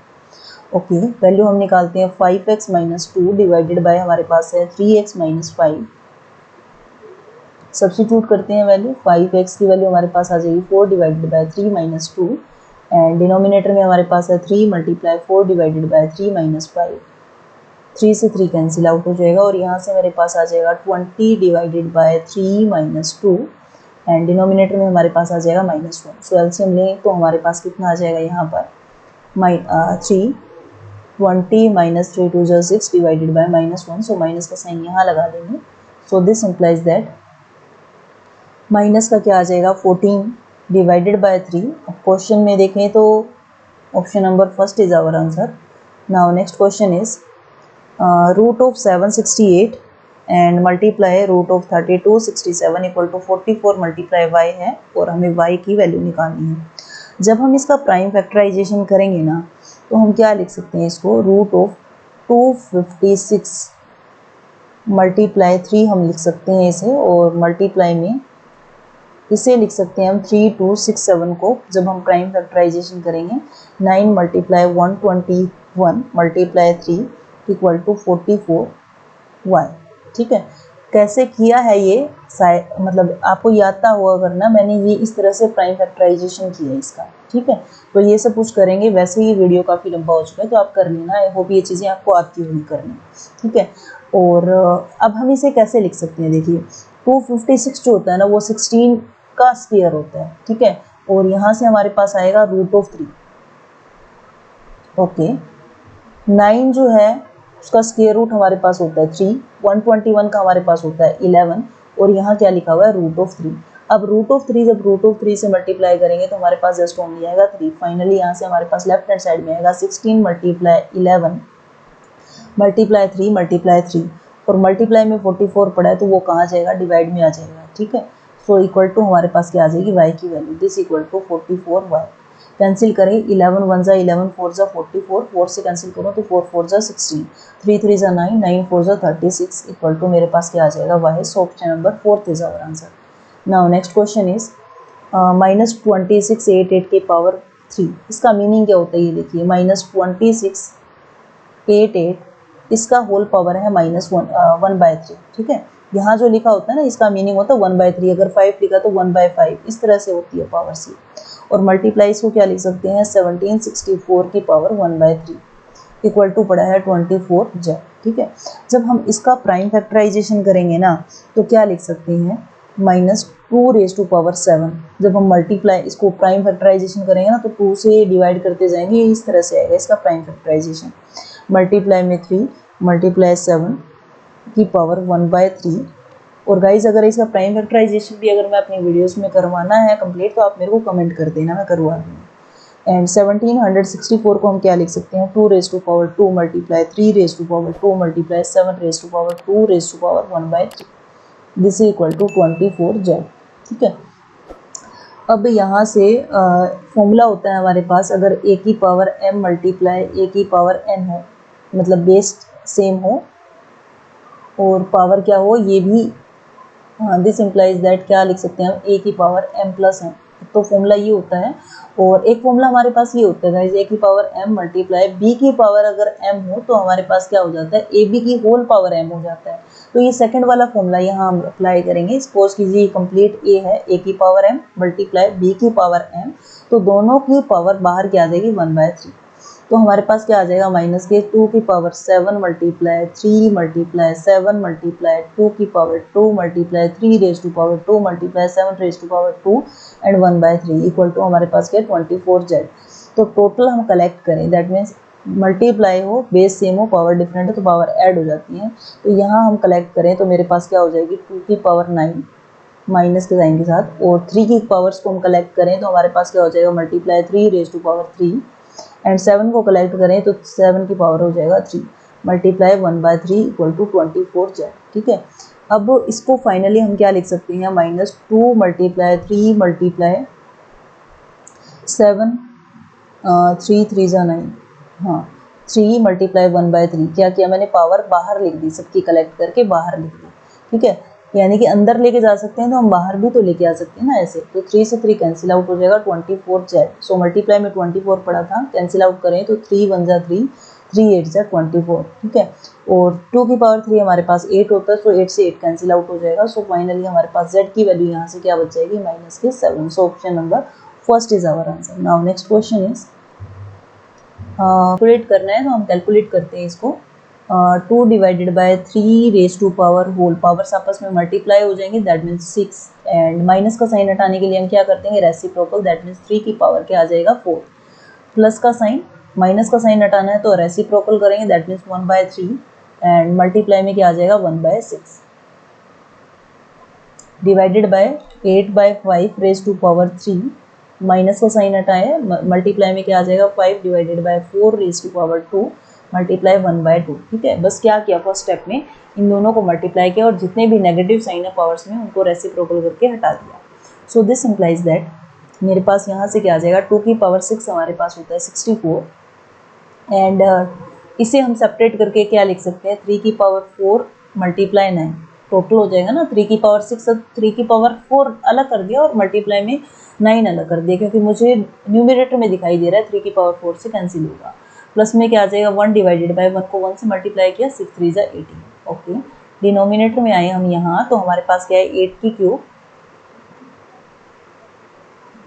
ओके, वैल्यू हम निकालते हैं 5x - 2 डिवाइडेड बाय हमारे पास है 3x - 5। सब्स्टिट्यूट करते हैं वैल्यू, 5x की वैल्यू हमारे पास आ जाएगी 4 डिवाइडेड बाय 3 - 2 एंड डिनोमिनेटर में हमारे पास है 3 × 4 डिवाइडेड बाय 3 - 5। 3 से 3 कैंसिल आउट हो जाएगा और यहाँ से मेरे पास आ जाएगा 20 डिवाइडेड बाय 3 - 2 एंड डिनोमिनेटर में हमारे पास आ जाएगा -1। सो एलसीएम लें तो हमारे पास कितना आ जाएगा यहाँ पर 3 20 - 3 2 6 डिवाइडेड बाय -1, सो माइनस का साइन यहाँ लगा देंगे। So this implies that minus का क्या आ जाएगा 14 डिवाइडेड बाय 3। अब क्वेश्चन में देखें तो option number first is our answer. Now next question is root of 768 and multiply root of 3267 equal to 44 multiply y है और हमें y की वैल्यू निकालनी है। जब हम इसका प्राइम फैक्टराइजेशन करेंगे ना तो हम क्या लिख सकते हैं इसको, रूट ऑफ 256 मल्टीप्लाई 3 हम लिख सकते हैं इसे, और मल्टीप्लाई में इसे लिख सकते हैं हम 3267 को जब हम प्राइम फैक्टराइजेशन करेंगे 9 multiply 121 multiply 3 equal to 44y। ठीक है, कैसे किया है ये मतलब आपको याद था हुआ करना, मैंने ये इस तरह से प्राइम फैक्टराइजेशन किया है इसका। ठीक है। तो ये सब कुछ करेंगे, वैसे ही वीडियो काफ़ी लंबा हो चुका है तो आप कर लेना, आई होप ये चीज़ें आपको आती होंगी करनी, ठीक है। और अब हम इसे कैसे लिख सकते हैं, देखिए 256 जो होता है ना वो 16 का स्क्वायर होता है, ठीक है। और यहाँ से हमारे पास आएगा √3, ओके। 9 जो है उसका स्क्वायर रूट हमारे पास होता है 3, 121 का हमारे पास होता है 11, और यहाँ क्या लिखा हुआ है √3। अब √3 जब √3 से मल्टीप्लाई करेंगे तो हमारे पास जस्ट ओनली आएगा 3। फाइनली यहाँ से हमारे पास लेफ्ट हैंड साइड में आएगा 16 मल्टीप्लाई 11 मल्टीप्लाई 3 मल्टीप्लाई 3, और मल्टीप्लाई में 44 पड़ा है तो वो कहाँ जाएगा, डिवाइड में आ जाएगा, ठीक है। सो इक्वल टू हमारे पास क्या आ जाएगी, y की value, this equal to 44y। Cancel करें, 11 1 जा 11 4 जा 44, 4 से कैंसिल करो तो 4 4 जा 16, 3 3 जा 9, 9 4 जा 36, इक्वल टू मेरे पास क्या आ जाएगा, y। So option number 4 is our answer. Now next question is -26 8 8 के पावर 3, इसका मीनिंग क्या होता है ये देखिए, -26 8 8 इसका होल पावर है -1/3, ठीक है। यहाँ जो लिखा होता है ना इसका मीनिंग होता है 1/3, अगर 5 लिखा तो 1/5, इस तरह से होती है पावर सी। और मल्टीप्लाई इसको क्या लिख सकते हैं, 1764 की पावर 1/3 इक्वल टू पड़ा है 24z, ठीक है। जब हम इसका प्राइम फैक्टराइजेशन करेंगे ना तो क्या लिख सकते हैं, -2⁻7। जब हम मल्टीप्लाई इसको प्राइम फैक्टराइजेशन करेंगे ना तो 2 से डिवाइड करते जाएंगे, इस तरह से आएगा इसका प्राइम फैक्टराइजेशन। मल्टीप्लाई में 3 मल्टीप्लाई 7 की पावर 1/3। और गाइज अगर इसका प्राइम फैक्टराइजेशन भी अगर मैं अपनी वीडियोस में करवाना है कंप्लीट तो आप मेरे को कमेंट कर देना, मैं करवा दूँगी। एंड 1764 को हम क्या लिख सकते हैं, 2⁻2 multiply 3⁻2 multiply 7⁻2 2⁻1/3, this equal to 24z, ठीक है। अब यहाँ से फॉर्मूला होता है हमारे पास, अगर a की पावर m मल्टीप्लाई a की पावर n हो, मतलब बेस सेम हो और पावर क्या हो ये भी, हाँ, दिस इम्प्लाइज दैट क्या लिख सकते हैं हम, a की पावर m प्लस n, तो फॉर्मूला ये होता है। और एक फॉर्मूला हमारे पास ये होता है गाइस, a की पावर m मल्टीप्लाई b की पावर अगर m हो तो हमारे पास क्या हो जाता है, ab की होल पावर m हो जाता है। तो ये सेकंड वाला फॉर्मूला यहाँ हम अप्लाई करेंगे। सपोज कीजिए कंप्लीट a है, a की पावर m मल्टीप्लाई b की पावर m, तो दोनों की पावर बाहर क्या आ जाएगी 1/3, तो हमारे पास क्या आ जाएगा, माइनस के 2 की पावर 7 मल्टीप्लाई 3 मल्टीप्लाई 7 मल्टीप्लाई 2 की power 2 multiply 3⁻2 multiply 7⁻2 and 1/3 equal to हमारे पास क्या 24z। तो टोटल हम कलेक्ट करें, दैट मीन्स मल्टीप्लाई हो, बेस सेम हो, पावर डिफरेंट है तो पावर ऐड हो जाती है। तो यहाँ हम कलेक्ट करें तो मेरे पास क्या हो जाएगी 2 की पावर 9 माइनस के साइन के साथ, और 3 की पावर्स को हम कलेक्ट करें तो हमारे पास क्या हो जाएगा, मल्टीप्लाई 3⁻3 एंड 7 को कलेक्ट करें तो 7 की पावर हो जाएगा 3 मल्टीप्लाई 1/3 इक्वल टू 24z, ठीक है। अब इसको फाइनली हम क्या लिख सकते हैं, -2 मल्टीप्लाई 3 मल्टीप्लाई 7 3 3 जा 9, हाँ 3 मल्टीप्लाई 1/3, क्या किया मैंने, पावर बाहर लिख दी, सबकी कलेक्ट करके बाहर लिख दी, ठीक है। यानी कि अंदर लेके जा सकते हैं तो हम बाहर भी तो लेके आ सकते हैं ना ऐसे। तो 3 से 3 कैंसिल आउट हो जाएगा 24z। सो मल्टीप्लाई में 24 पड़ा था, कैंसिल आउट करें तो 3 1 जा 3, 3 8 जा 24, ठीक है। और 2 की पावर 3 हमारे पास 8 होता है, सो 8 से 8 कैंसिल आउट हो जाएगा। सो फाइनली हमारे पास z की वैल्यू यहाँ से क्या बच जाएगी, -7। So option number first is our answer. Now next question is, calculate करना है तो हम कैलकुलेट करते हैं इसको। 2 डिवाइडेड बाय 3⁻² होल, पावर्स आपस में मल्टीप्लाई हो जाएंगे, दैट मीन्स 6, एंड माइनस का साइन हटाने के लिए हम क्या करते हैं, रेसिप्रोकल, दैट मीन्स 3 की पावर क्या आ जाएगा 4, प्लस का साइन, माइनस का साइन हटाना है तो रेसिप्रोकल करेंगे, दैट मीन्स 1/3, एंड मल्टीप्लाई में क्या आ जाएगा 1/6, डिवाइडेड बाय 8/5⁻3, माइनस का साइन हटाए, मल्टीप्लाई में क्या आ जाएगा 5 डिवाइडेड बाय 4⁻2 मल्टीप्लाई 1/2, ठीक है। बस क्या किया फर्स्ट स्टेप में, इन दोनों को मल्टीप्लाई किया और जितने भी नेगेटिव साइन है पावर्स में उनको रेसिप्रोकल करके हटा दिया। सो दिस इम्प्लाइज दैट मेरे पास यहाँ से क्या आ जाएगा, 2 की पावर 6 हमारे पास होता है 64, एंड इसे हम सेपरेट करके क्या लिख सकते हैं, 3 की पावर 4 मल्टीप्लाई 9, टोटल हो जाएगा ना 3 की पावर 6, 3 की पावर 4 अलग कर दिया और मल्टीप्लाई में 9 अलग कर दिया, क्योंकि मुझे न्यूमरेटर में दिखाई दे रहा है 3 की पावर 4 से कैंसिल होगा। प्लस में क्या आ जाएगा 1 डिवाइडेड बाय 1 को 1 से मल्टीप्लाई किया, 6 3 जा 18, ओके। डिनोमिनेटर में आए हम यहाँ तो हमारे पास क्या है 8 की क्यूब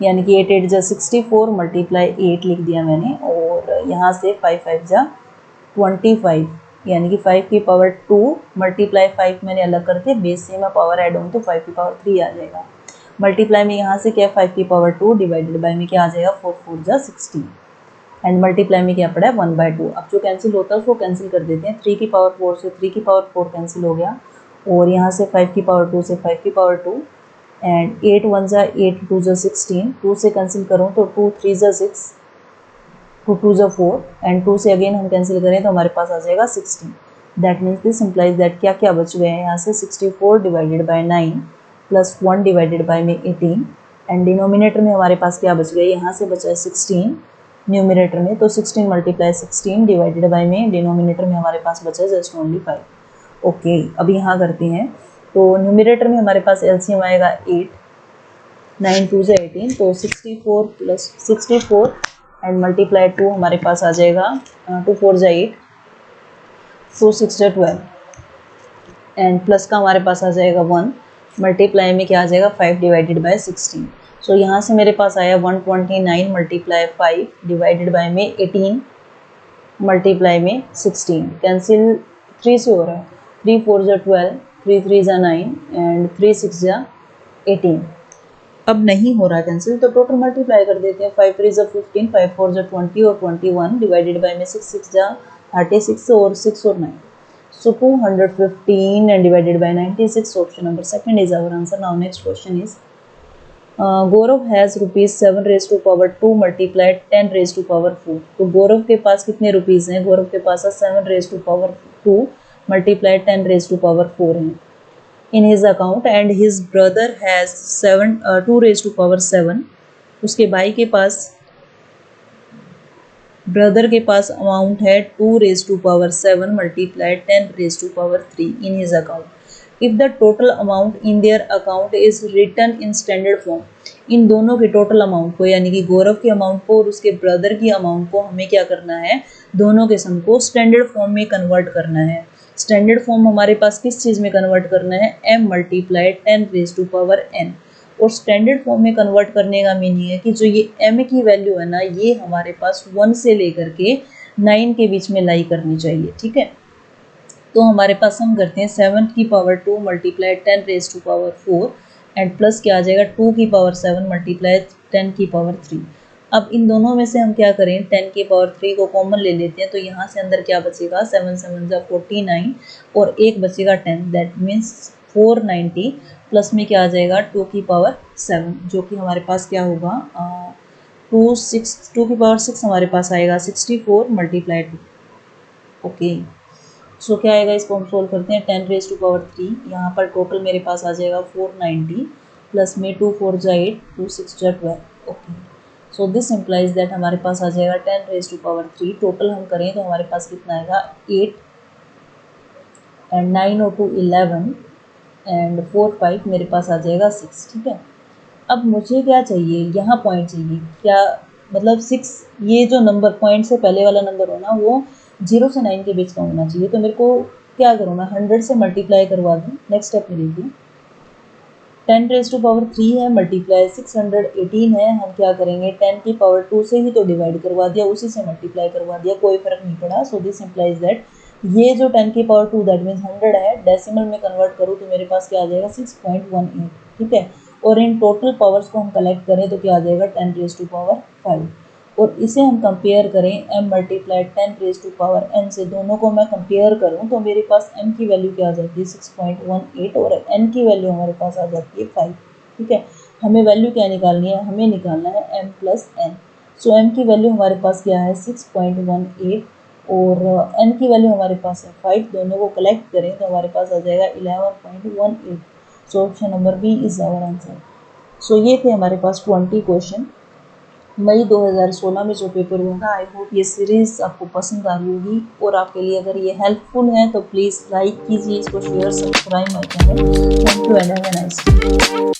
यानी कि 8 8 जा 64 मल्टीप्लाई 8 लिख दिया मैंने, और यहाँ से 5 5 जा 25, यानी कि 5 की पावर 2 मल्टीप्लाई 5 मैंने अलग करके बेस से मैं पावर ऐड होंगी तो 5 की पावर 3 आ जाएगा। मल्टीप्लाई में यहाँ से क्या है 5 की पावर 2 डिवाइडेड बाय में क्या आ जाएगा 4 4 जा 16, एंड मल्टीप्लाई में क्या पड़ा है 1/2। अब जो कैंसिल होता है उसको कैंसिल कर देते हैं। 3 की पावर 4 से 3 की पावर 4 कैंसिल हो गया, और यहाँ से 5 की पावर 2 से 5 की पावर 2, एंड 8 1 जा 8 2 जा 16, 2 से कैंसिल करूँ तो 2 3 जा 6, 2 2 जा 4, एंड 2 से अगेन हम कैंसिल करें तो हमारे पास आ जाएगा 16। That means this implies that क्या क्या बच गए हैं यहाँ से 64 divided by 9 plus 1 divided by में 18, एंड डिनोमिनेटर में हमारे पास क्या बच गया, यहाँ से बचा है 16 न्यूमिनेटर में, तो 16 मल्टीप्लाई 16 डिवाइडेड बाय में डिनोमिनेटर में हमारे पास बचा है जस्ट ओनली 5। ओके, अब यहाँ करते हैं। तो न्यूमिनेटर में हमारे पास एलसीएम आएगा 8, 9 2 जा 18, तो 64 प्लस 64 एंड मल्टीप्लाई 2 हमारे पास आ जाएगा 2 4 जा 8, 2 6 जा 12, एंड प्लस का हमारे पास आ जाएगा 1, मल्टीप्लाई में क्या आ जाएगा 5 डिवाइडेड बाय 16। सो यहाँ से मेरे पास आया 129 मल्टीप्लाई 5 डिवाइडेड बाय में 18 मल्टीप्लाई में 16, कैंसिल 3 से हो रहा है, 3 4 जा 12, 3 3 जा 9 एंड 3 6 जा 18। अब नहीं हो रहा कैंसिल तो टोटल मल्टीप्लाई कर देते हैं। 5 3 जा 15, 5 4 जा 20 और 21 डिवाइडेड बाय में 6 6 जा 36 और 6 और 9, so 215 and divided by 96, option number second is our answer. Now next question is Gaurav has rupees 7 raise to power 2 multiplied 10 raise to power 4। तो गौरव के पास कितने रुपीज़ हैं, गौरव के पास है 7 raise to power 2 multiplied 10 raise to power 4 हैं in his account, and his brother has 2 raise to power 7। उसके भाई के पास, ब्रदर के पास अमाउंट है 2 raise to power 7 multiplied 10 raise to power 3 in his account. If the total amount in their account is written in standard form, in दोनों के total amount को, यानी कि गौरव के अमाउंट को और उसके ब्रदर की अमाउंट को हमें क्या करना है, दोनों के सम को स्टैंडर्ड फॉर्म में कन्वर्ट करना है। स्टैंडर्ड फॉर्म हमारे पास किस चीज़ में कन्वर्ट करना है, m multiplied 10 raise to power n। और स्टैंडर्ड फॉर्म में कन्वर्ट करने का मीनिंग है कि जो ये m की वैल्यू है ना, ये हमारे पास 1 से लेकर के 9 के बीच में लाई करनी चाहिए, ठीक है। तो हमारे पास हम करते हैं 7 की power 2 multiply 10 raise to power 4 and plus क्या आ जाएगा 2 की पावर 7 मल्टीप्लाई 10 की पावर 3। अब इन दोनों में से हम क्या करें, 10 की पावर 3 को कॉमन ले लेते हैं, तो यहाँ से अंदर क्या बचेगा 7 7 जा 49 और एक बचेगा 10, दैट मीन्स 490 प्लस में क्या आ जाएगा 2 की पावर 7, जो कि हमारे पास क्या होगा 2 की पावर 6 हमारे पास आएगा 64 मल्टीप्लाई 2। ओके, सो क्या आएगा, इसको हम सोल्व करते हैं। 10 रेज टू पावर 3, यहाँ पर टोटल मेरे पास आ जाएगा 490 प्लस में 2 4 जा 8, 2 6 जा 12। Okay, so this implies that हमारे पास आ जाएगा 10 रेज टू पावर 3, टोटल हम करें तो हमारे पास कितना आएगा 8 एंड 9 और 2 11 एंड 4 5 मेरे पास आ जाएगा 6, ठीक है। अब मुझे क्या चाहिए, यहाँ पॉइंट चाहिए, क्या मतलब 6, ये जो नंबर पॉइंट से पहले वाला नंबर हो ना वो 0 से 9 के बीच का होना चाहिए। तो मेरे को क्या करूँ, मैं 100 से मल्टीप्लाई करवा दूँ। नेक्स्ट स्टेप में देखिए, 10 रेज टू पावर 3 है मल्टीप्लाई 618 है, हम क्या करेंगे 10 की पावर 2 से ही तो डिवाइड करवा दिया, उसी से मल्टीप्लाई करवा दिया, कोई फर्क नहीं पड़ा। सो दिस इम्प्लाइज दैट ये जो 10 की पावर 2 दैट मीन्स 100 है, डेसिमल में कन्वर्ट करूँ तो मेरे पास क्या आ जाएगा 6.18, ठीक है। और इन टोटल पावर्स को हम कलेक्ट करें तो क्या आ जाएगा 10 रेज टू पावर 5, और इसे हम कंपेयर करें m multiply 10 raise to power n से, दोनों को मैं कंपेयर करूं तो मेरे पास m की वैल्यू क्या आ जाती है 6.18 और n की वैल्यू हमारे पास आ जाती है 5, ठीक है। हमें वैल्यू क्या निकालनी है, हमें निकालना है m प्लस n। सो m की वैल्यू हमारे पास क्या है 6.18 और n की वैल्यू हमारे पास है 5, दोनों को कलेक्ट करें तो हमारे पास आ जाएगा 11.18। So option number B is our answer. So ये थे हमारे पास 20 क्वेश्चन मई 2016 में जो पेपर हुआ था। आई होप ये सीरीज़ आपको पसंद आ रही होगी, और आपके लिए अगर ये हेल्पफुल है तो प्लीज़ लाइक कीजिए इसको, share subscribe my channel. Thank you and have a nice day.